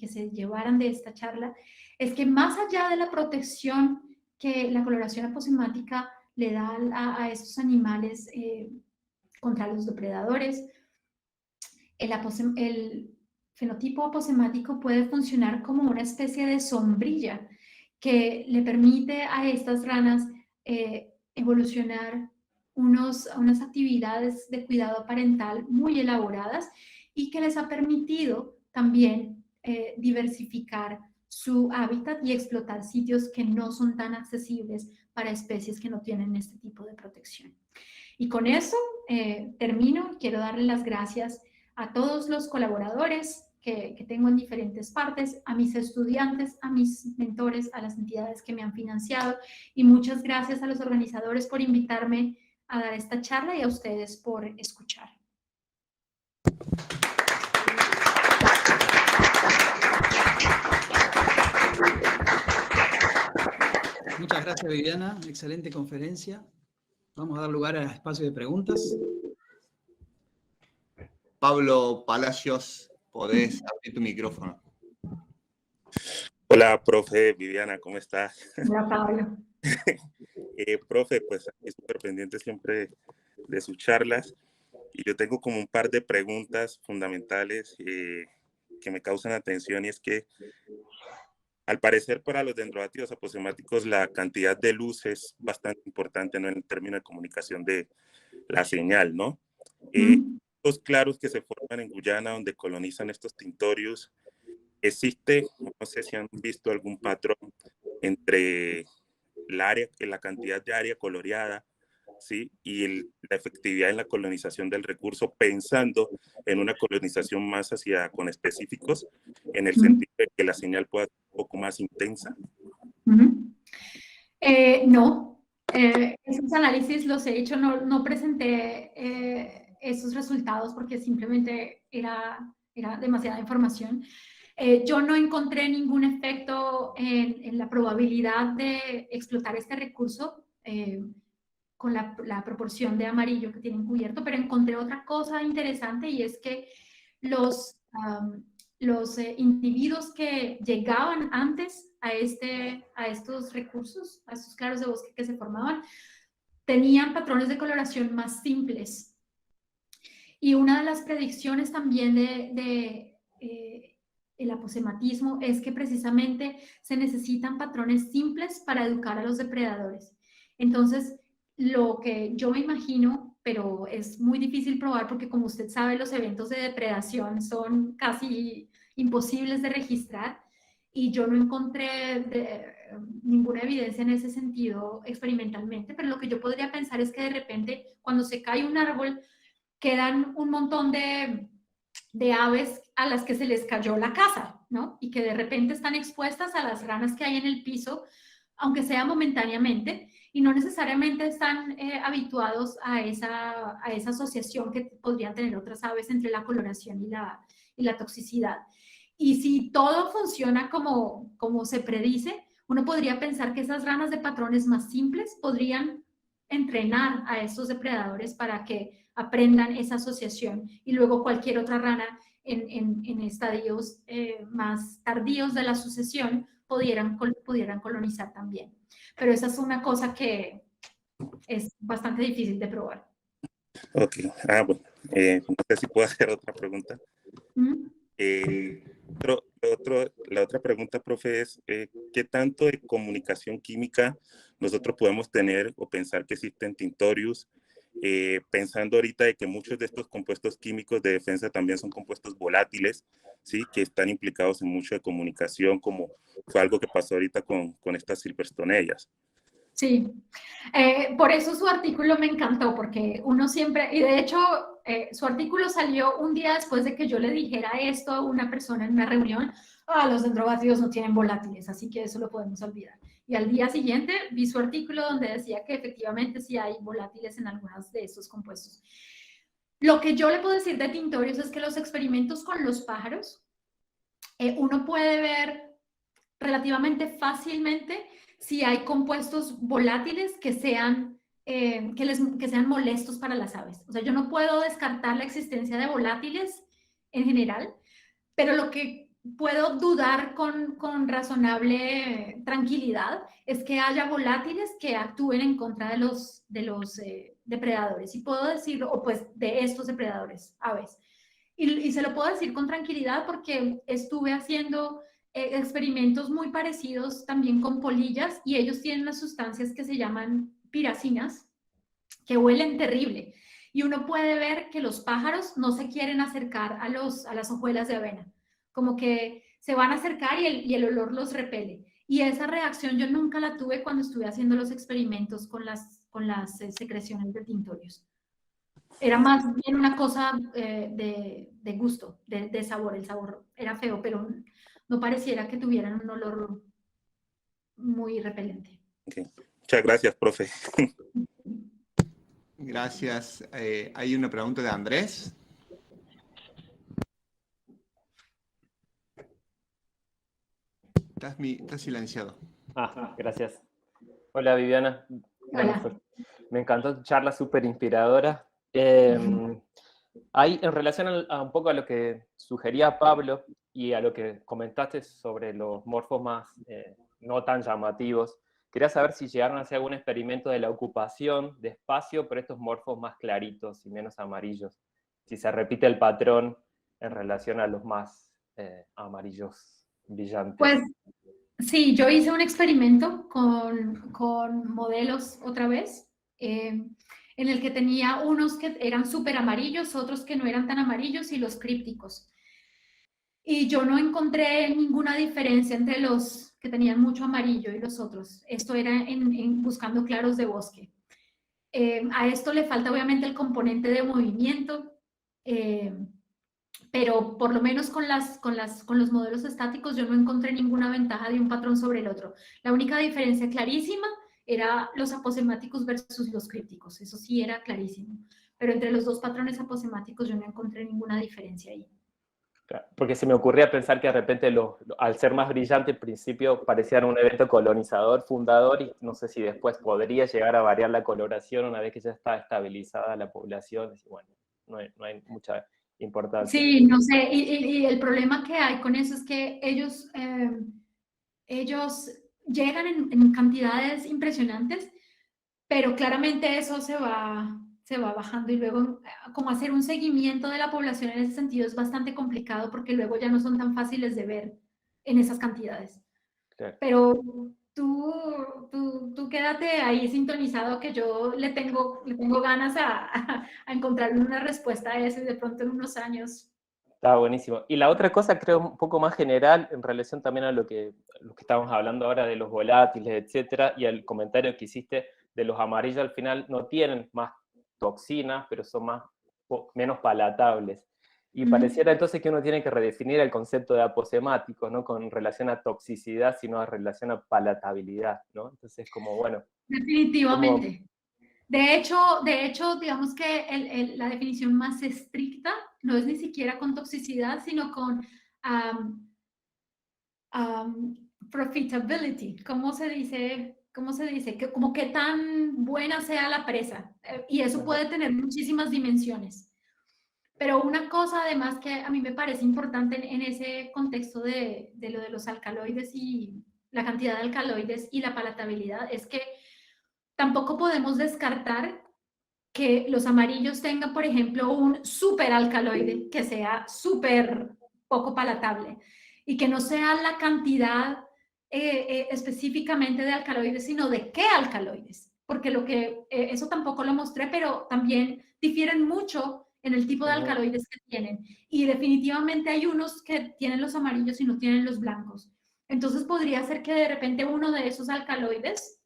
se llevaran de esta charla es que más allá de la protección que la coloración aposemática le da a estos animales contra los depredadores, fenotipo aposemático puede funcionar como una especie de sombrilla que le permite a estas ranas evolucionar unas actividades de cuidado parental muy elaboradas y que les ha permitido también diversificar su hábitat y explotar sitios que no son tan accesibles para especies que no tienen este tipo de protección. Y con eso termino. Quiero darle las gracias a todos los colaboradores que tengo en diferentes partes, a mis estudiantes, a mis mentores, a las entidades que me han financiado, y muchas gracias a los organizadores por invitarme a dar esta charla y a ustedes por escuchar. Muchas gracias, Viviana. Excelente conferencia. Vamos a dar lugar al espacio de preguntas. Pablo Palacios, podés abrir tu micrófono. Hola, profe Viviana, ¿cómo está? Hola, Pablo. Profe, pues aquí súper pendiente siempre de sus charlas, y yo tengo como un par de preguntas fundamentales que me causan atención, y es que al parecer para los dendrodáctilos aposemáticos la cantidad de luz es bastante importante, ¿no?, en el término de comunicación de la señal, ¿no? Los claros que se forman en Guyana, donde colonizan estos tintorios, ¿existe, no sé si han visto algún patrón entre la cantidad de área coloreada, ¿sí?, y la efectividad en la colonización del recurso, pensando en una colonización más hacia con específicos, en el sentido de que la señal pueda ser un poco más intensa? No, esos análisis los he hecho, no presenté esos resultados porque simplemente era demasiada información. Yo no encontré ningún efecto en la probabilidad de explotar este recurso con la proporción de amarillo que tienen cubierto, pero encontré otra cosa interesante, y es que los individuos que llegaban antes a estos recursos, a estos claros de bosque que se formaban, tenían patrones de coloración más simples. Y una de las predicciones también el aposematismo es que precisamente se necesitan patrones simples para educar a los depredadores. Entonces, lo que yo me imagino, pero es muy difícil probar porque, como usted sabe, los eventos de depredación son casi imposibles de registrar, y yo no encontré ninguna evidencia en ese sentido experimentalmente, pero lo que yo podría pensar es que de repente cuando se cae un árbol quedan un montón de aves a las que se les cayó la casa, ¿no? Y que de repente están expuestas a las ranas que hay en el piso, aunque sea momentáneamente, y no necesariamente están habituados a esa asociación que podrían tener otras aves entre la coloración y la toxicidad. Y si todo funciona como se predice, uno podría pensar que esas ranas de patrones más simples podrían entrenar a estos depredadores para que aprendan esa asociación, y luego cualquier otra rana en estadios más tardíos de la sucesión pudieran colonizar también. Pero esa es una cosa que es bastante difícil de probar. Ok, bueno, no sé si puedo hacer otra pregunta. La otra pregunta, profe, es ¿qué tanto de comunicación química nosotros podemos tener o pensar que existen tintorios? Pensando ahorita de que muchos de estos compuestos químicos de defensa también son compuestos volátiles, ¿sí?, que están implicados en mucho de comunicación, como fue algo que pasó ahorita con estas silverstonellas. Sí, por eso su artículo me encantó, porque uno siempre, y de hecho su artículo salió un día después de que yo le dijera esto a una persona en una reunión: los dendrobátidos no tienen volátiles, así que eso lo podemos olvidar. Y al día siguiente vi su artículo donde decía que efectivamente sí hay volátiles en algunos de estos compuestos. Lo que yo le puedo decir de tintorios es que los experimentos con los pájaros, uno puede ver relativamente fácilmente si hay compuestos volátiles que sean molestos para las aves. O sea, yo no puedo descartar la existencia de volátiles en general, pero lo que puedo dudar con razonable tranquilidad es que haya volátiles que actúen en contra de los depredadores. Y puedo decir, o pues de estos depredadores, aves. Y se lo puedo decir con tranquilidad porque estuve haciendo experimentos muy parecidos también con polillas y ellos tienen unas sustancias que se llaman piracinas que huelen terrible. Y uno puede ver que los pájaros no se quieren acercar a las hojuelas de avena, como que se van a acercar y el olor los repele. Y esa reacción yo nunca la tuve cuando estuve haciendo los experimentos con las secreciones de tintorios. Era más bien una cosa de gusto, de sabor. El sabor era feo, pero no pareciera que tuvieran un olor muy repelente. Okay. Muchas gracias, profe. Gracias. Hay una pregunta de Andrés. Estás silenciado. Gracias. Hola, Viviana. Hola. Bueno, me encantó tu charla, súper inspiradora. Ahí, en relación a un poco a lo que sugería Pablo y a lo que comentaste sobre los morfos más no tan llamativos, quería saber si llegaron a hacer algún experimento de la ocupación de espacio por estos morfos más claritos y menos amarillos. Si se repite el patrón en relación a los más amarillos brillantes. Pues sí, yo hice un experimento con modelos otra vez, en el que tenía unos que eran súper amarillos, otros que no eran tan amarillos y los crípticos. Y yo no encontré ninguna diferencia entre los que tenían mucho amarillo y los otros. Esto era buscando claros de bosque. A esto le falta obviamente el componente de movimiento, pero por lo menos con los modelos estáticos yo no encontré ninguna ventaja de un patrón sobre el otro. La única diferencia clarísima era los aposemáticos versus los crípticos. Eso sí era clarísimo. Pero entre los dos patrones aposemáticos yo no encontré ninguna diferencia ahí. Porque se me ocurría pensar que de repente, al ser más brillante, en principio parecían un evento colonizador, fundador, y no sé si después podría llegar a variar la coloración una vez que ya está estabilizada la población. Y bueno, no hay mucha importancia. Sí, no sé, y el problema que hay con eso es que ellos llegan en cantidades impresionantes, pero claramente eso se va bajando y luego como hacer un seguimiento de la población en ese sentido es bastante complicado porque luego ya no son tan fáciles de ver en esas cantidades. Claro. Pero tú quédate ahí sintonizado que yo le tengo ganas a encontrar una respuesta a eso y de pronto en unos años. Está buenísimo. Y la otra cosa, creo, un poco más general, en relación también a lo que estamos hablando ahora de los volátiles, etcétera, y al comentario que hiciste de los amarillos, al final no tienen más toxinas, pero son menos palatables. Y pareciera entonces que uno tiene que redefinir el concepto de aposemático, no con relación a toxicidad, sino en relación a palatabilidad, ¿no? Entonces, como, bueno. Definitivamente. De hecho, digamos que la definición más estricta no es ni siquiera con toxicidad, sino con profitability. ¿Cómo se dice? Que como qué tan buena sea la presa. Y eso puede tener muchísimas dimensiones. Pero una cosa además que a mí me parece importante en ese contexto de lo de los alcaloides y la cantidad de alcaloides y la palatabilidad es que tampoco podemos descartar que los amarillos tengan, por ejemplo, un superalcaloide que sea súper poco palatable y que no sea la cantidad específicamente de alcaloides, sino de qué alcaloides, porque eso tampoco lo mostré, pero también difieren mucho en el tipo de alcaloides que tienen. Y definitivamente hay unos que tienen los amarillos y no tienen los blancos. Entonces podría ser que de repente uno de esos alcaloides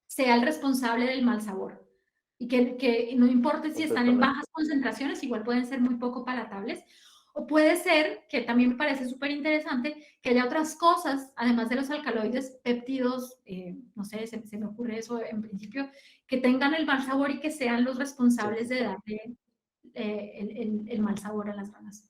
sea el responsable del mal sabor. Y que no importa si están en bajas concentraciones, igual pueden ser muy poco palatables. O puede ser, que también me parece súper interesante, que haya otras cosas, además de los alcaloides, péptidos, no sé, se me ocurre eso en principio, que tengan el mal sabor y que sean los responsables de darle el mal sabor a las ranas.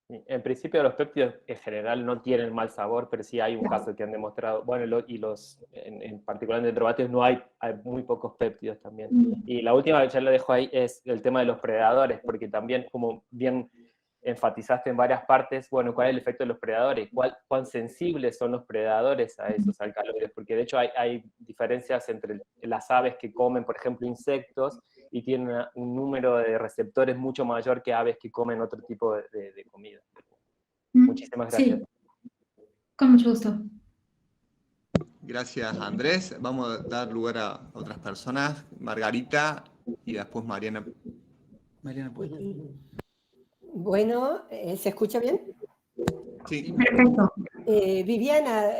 En principio los péptidos en general no tienen mal sabor, pero sí hay un caso que han demostrado, bueno, en particular en dendrobatios no hay muy pocos péptidos también. Y la última que ya lo dejo ahí es el tema de los predadores, porque también, como bien enfatizaste en varias partes, bueno, ¿cuál es el efecto de los predadores? ¿Cuán sensibles son los predadores a esos alcaloides? Porque de hecho hay diferencias entre las aves que comen, por ejemplo, insectos, y tienen un número de receptores mucho mayor que aves que comen otro tipo de comida. Muchísimas gracias. Sí, con mucho gusto. Gracias, Andrés. Vamos a dar lugar a otras personas. Margarita y después Mariana. Mariana Puente. Bueno, ¿se escucha bien? Sí. Perfecto. Viviana,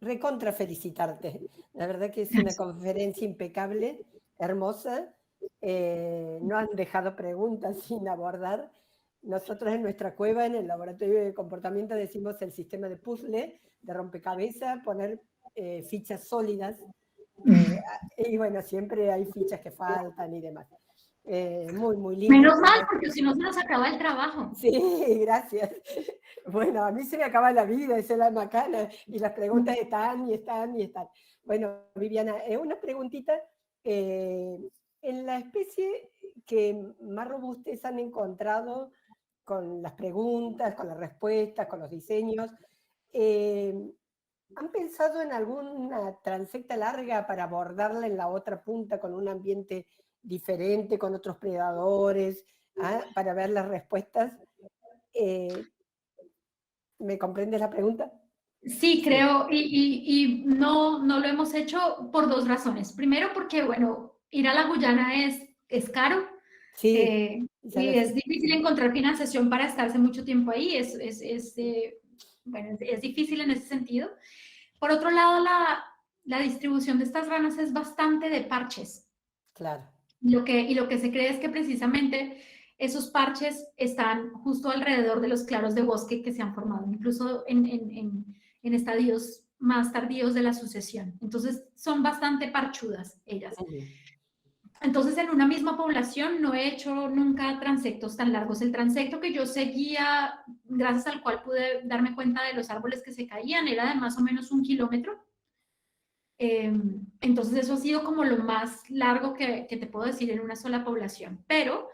recontra felicitarte. La verdad que es una conferencia impecable, hermosa. No han dejado preguntas sin abordar. Nosotros en nuestra cueva, en el laboratorio de comportamiento, decimos el sistema de puzzle, de rompecabezas, poner fichas sólidas. Y bueno, siempre hay fichas que faltan y demás. Muy, muy lindo. Menos mal, porque si no se nos acaba el trabajo. Sí, gracias. Bueno, a mí se me acaba la vida, esa es la macana, y las preguntas están y están y están. Bueno, Viviana, una preguntita. En la especie que más robustes han encontrado con las preguntas, con las respuestas, con los diseños, ¿han pensado en alguna transecta larga para abordarla en la otra punta con un ambiente diferente, con otros predadores, para ver las respuestas? ¿Me comprendes la pregunta? Sí, creo, y no lo hemos hecho por dos razones. Primero, porque, bueno, ir a la Guyana es caro. Sí. Y es difícil encontrar financiación para estarse mucho tiempo ahí. Bueno, es difícil en ese sentido. Por otro lado, la distribución de estas ranas es bastante de parches. Claro. Y lo que se cree es que precisamente esos parches están justo alrededor de los claros de bosque que se han formado, incluso en estadios más tardíos de la sucesión. Entonces, son bastante parchudas ellas. Entonces, en una misma población no he hecho nunca transectos tan largos. El transecto que yo seguía, gracias al cual pude darme cuenta de los árboles que se caían, era de más o menos 1 kilómetro. Entonces, eso ha sido como lo más largo que te puedo decir en una sola población. Pero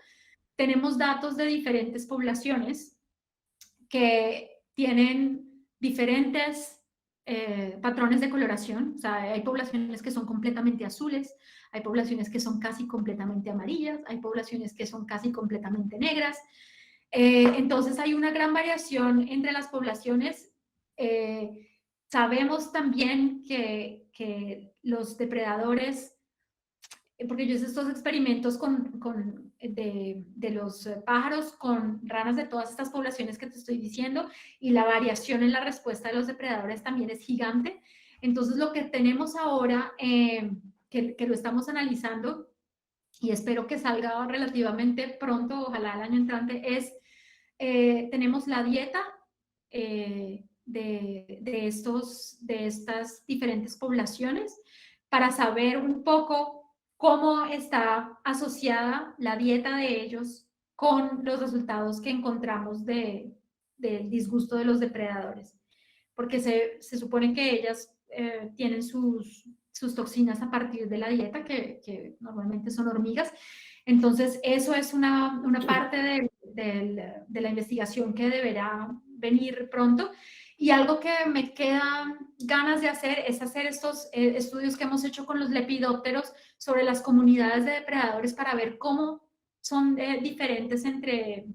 tenemos datos de diferentes poblaciones que tienen diferentes patrones de coloración. O sea, hay poblaciones que son completamente azules, hay poblaciones que son casi completamente amarillas, hay poblaciones que son casi completamente negras. Entonces hay una gran variación entre las poblaciones. Sabemos también que los depredadores, porque yo hice estos experimentos de los pájaros con ranas de todas estas poblaciones que te estoy diciendo, y la variación en la respuesta de los depredadores también es gigante. Entonces lo que tenemos ahora, que lo estamos analizando, y espero que salga relativamente pronto, ojalá el año entrante, es, tenemos la dieta de estas diferentes poblaciones para saber un poco cómo está asociada la dieta de ellos con los resultados que encontramos del disgusto de los depredadores. Porque se supone que ellas tienen sus toxinas a partir de la dieta, que normalmente son hormigas. Entonces, eso es una parte de la investigación que deberá venir pronto. Y algo que me quedan ganas de hacer es hacer estos estudios que hemos hecho con los lepidópteros sobre las comunidades de depredadores para ver cómo son diferentes entre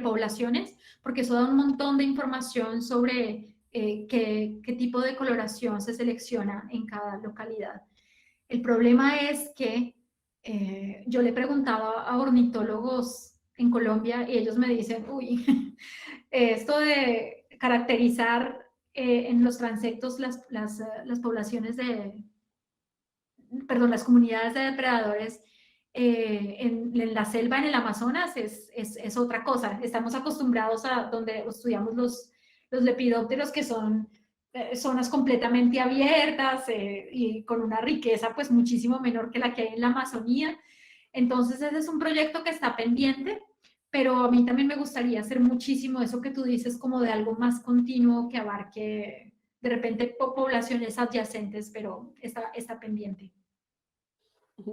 poblaciones, porque eso da un montón de información sobre qué tipo de coloración se selecciona en cada localidad. El problema es que yo le preguntaba a ornitólogos en Colombia y ellos me dicen, uy, esto de caracterizar en los transectos las poblaciones las comunidades de depredadores en la selva, en el Amazonas, es otra cosa. Estamos acostumbrados a donde estudiamos los lepidópteros, que son zonas completamente abiertas y con una riqueza pues muchísimo menor que la que hay en la Amazonía. Entonces ese es un proyecto que está pendiente, pero a mí también me gustaría hacer muchísimo eso que tú dices, como de algo más continuo que abarque de repente poblaciones adyacentes, pero está pendiente.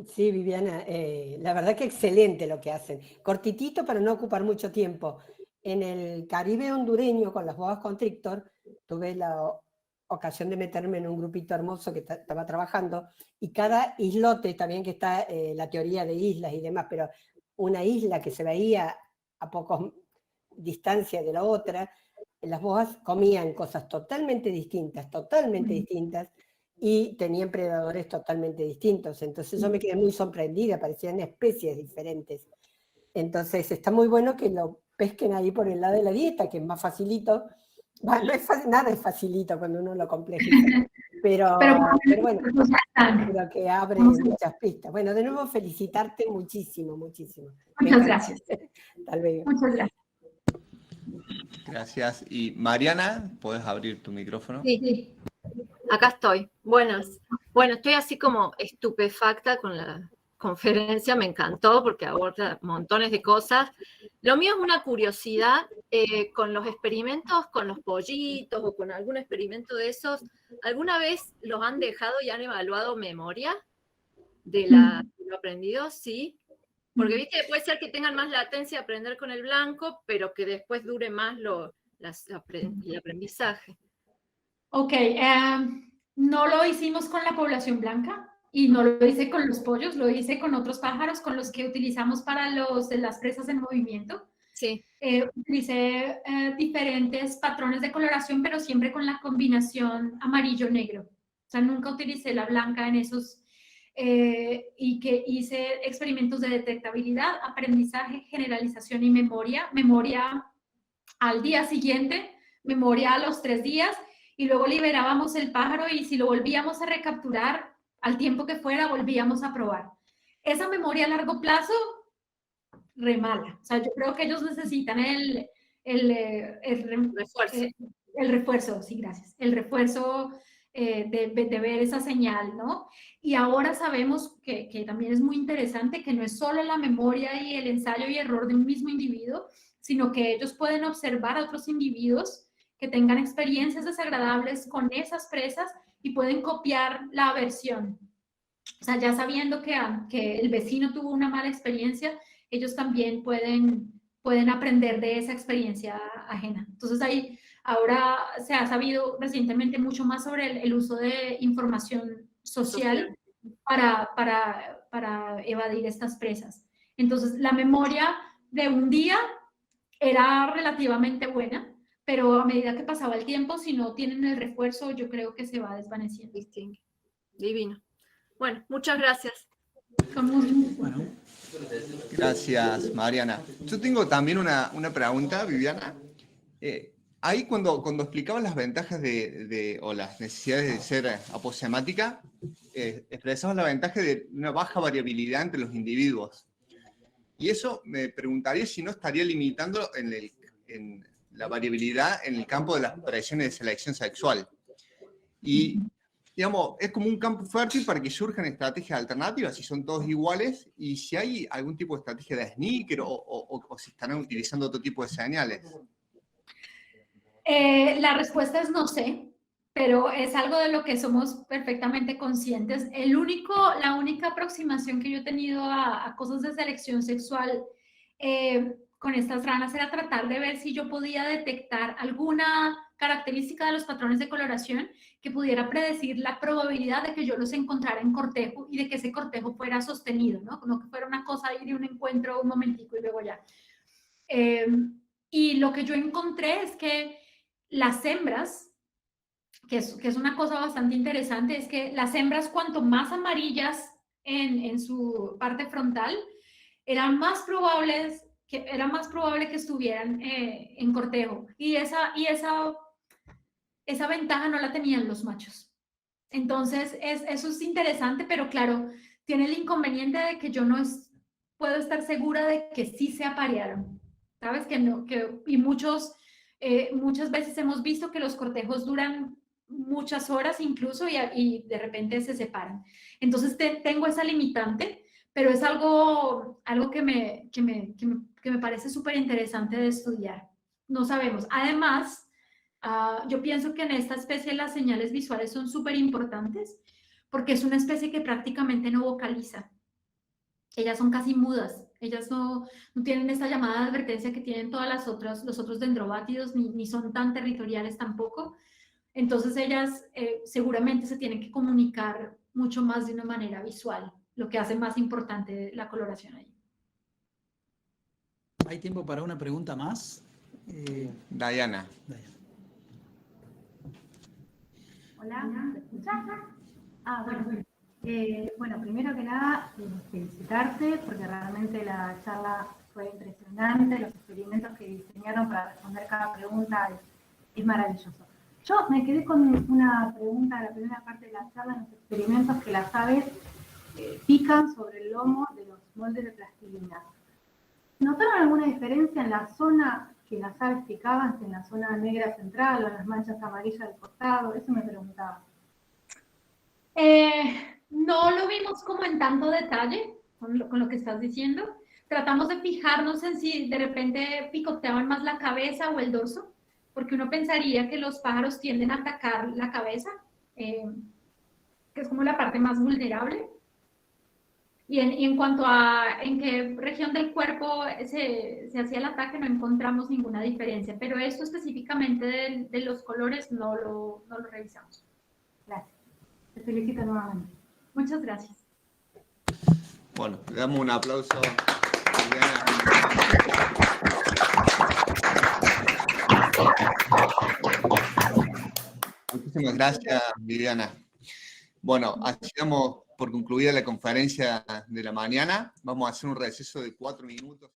Sí, Viviana, la verdad que excelente lo que hacen. Cortitito para no ocupar mucho tiempo. En el Caribe hondureño, con las boas constrictor, tuve la ocasión de meterme en un grupito hermoso que estaba trabajando, y cada islote también, que está la teoría de islas y demás, pero una isla que se veía a pocos distancia de la otra, las boas comían cosas totalmente distintas, y tenían predadores totalmente distintos. Entonces yo me quedé muy sorprendida, parecían especies diferentes. Entonces está muy bueno que lo pesquen ahí por el lado de la dieta, que es más facilito. Bueno, no es nada es facilito cuando uno lo complejiza, pero bueno, creo que abre muchas pistas. Bueno, de nuevo felicitarte muchísimo. Muchas gracias. Hasta luego. Muchas gracias. Gracias. Y Mariana, ¿puedes abrir tu micrófono? Sí, acá estoy. Buenas. Bueno, estoy así como estupefacta con la conferencia, me encantó porque aborda montones de cosas. Lo mío es una curiosidad con los experimentos, con los pollitos o con algún experimento de esos. ¿Alguna vez los han dejado y han evaluado memoria de lo aprendido? Sí. Porque viste, puede ser que tengan más latencia aprender con el blanco, pero que después dure más el aprendizaje. Ok, no lo hicimos con la población blanca y no lo hice con los pollos, lo hice con otros pájaros con los que utilizamos para las presas en movimiento. Sí. Utilicé diferentes patrones de coloración, pero siempre con la combinación amarillo-negro. O sea, nunca utilicé la blanca en esos, y que hice experimentos de detectabilidad, aprendizaje, generalización y memoria. Memoria al día siguiente, memoria a los 3 días, y luego liberábamos el pájaro y si lo volvíamos a recapturar, al tiempo que fuera, volvíamos a probar. Esa memoria a largo plazo, re mala. O sea, yo creo que ellos necesitan el refuerzo. El refuerzo, sí, gracias. El refuerzo de ver esa señal, ¿no? Y ahora sabemos que también es muy interesante que no es solo la memoria y el ensayo y error de un mismo individuo, sino que ellos pueden observar a otros individuos que tengan experiencias desagradables con esas presas y pueden copiar la versión. O sea, ya sabiendo que el vecino tuvo una mala experiencia, ellos también pueden aprender de esa experiencia ajena. Entonces, ahí ahora se ha sabido recientemente mucho más sobre el uso de información social para evadir estas presas. Entonces, la memoria de un día era relativamente buena, pero a medida que pasaba el tiempo, si no tienen el refuerzo, yo creo que se va desvaneciendo. Divino. Bueno, muchas gracias. Bueno. Gracias, Mariana. Yo tengo también una pregunta, Viviana. Ahí cuando explicabas las ventajas o las necesidades de ser aposemática, expresabas la ventaja de una baja variabilidad entre los individuos. Y eso me preguntaría si no estaría limitando en la variabilidad en el campo de las presiones de selección sexual. Y, digamos, es como un campo fértil para que surjan estrategias alternativas, si son todos iguales, y si hay algún tipo de estrategia de sneaker o si están utilizando otro tipo de señales. La respuesta es no sé, pero es algo de lo que somos perfectamente conscientes. La única aproximación que yo he tenido a cosas de selección sexual con estas ranas era tratar de ver si yo podía detectar alguna característica de los patrones de coloración que pudiera predecir la probabilidad de que yo los encontrara en cortejo y de que ese cortejo fuera sostenido, ¿no? No que fuera una cosa ahí de un encuentro un momentico y luego ya. Y lo que yo encontré es que las hembras, que es una cosa bastante interesante, es que las hembras cuanto más amarillas en su parte frontal, era más probable que estuvieran en cortejo. Y esa ventaja no la tenían los machos. Entonces, eso es interesante, pero claro, tiene el inconveniente de que yo no puedo estar segura de que sí se aparearon. ¿Sabes? Y muchas veces hemos visto que los cortejos duran muchas horas incluso y de repente se separan. Entonces tengo esa limitante, pero es algo que me parece súper interesante de estudiar. No sabemos. Además, yo pienso que en esta especie las señales visuales son súper importantes porque es una especie que prácticamente no vocaliza. Ellas son casi mudas. Ellas no tienen esa llamada de advertencia que tienen los otros dendrobátidos, ni son tan territoriales tampoco. Entonces ellas seguramente se tienen que comunicar mucho más de una manera visual, lo que hace más importante la coloración ahí. ¿Hay tiempo para una pregunta más? Diana. Diana. Hola, ¿me escuchas? Bueno. Bueno, primero que nada, felicitarte porque realmente la charla fue impresionante, los experimentos que diseñaron para responder cada pregunta es maravilloso. Yo me quedé con una pregunta de la primera parte de la charla, en los experimentos que las aves pican sobre el lomo de los moldes de plastilina. ¿Notaron alguna diferencia en la zona que las aves picaban, si en la zona negra central o en las manchas amarillas del costado? Eso me preguntaba. No lo vimos como en tanto detalle con lo que estás diciendo. Tratamos de fijarnos en si de repente picoteaban más la cabeza o el dorso, porque uno pensaría que los pájaros tienden a atacar la cabeza, que es como la parte más vulnerable. Y en cuanto a en qué región del cuerpo se hacía el ataque, no encontramos ninguna diferencia, pero esto específicamente de los colores no lo revisamos. Gracias. Te felicito nuevamente. Muchas gracias. Bueno, le damos un aplauso a Viviana. Muchísimas gracias, Viviana. Bueno, así damos por concluida la conferencia de la mañana. Vamos a hacer un receso de 4 minutos.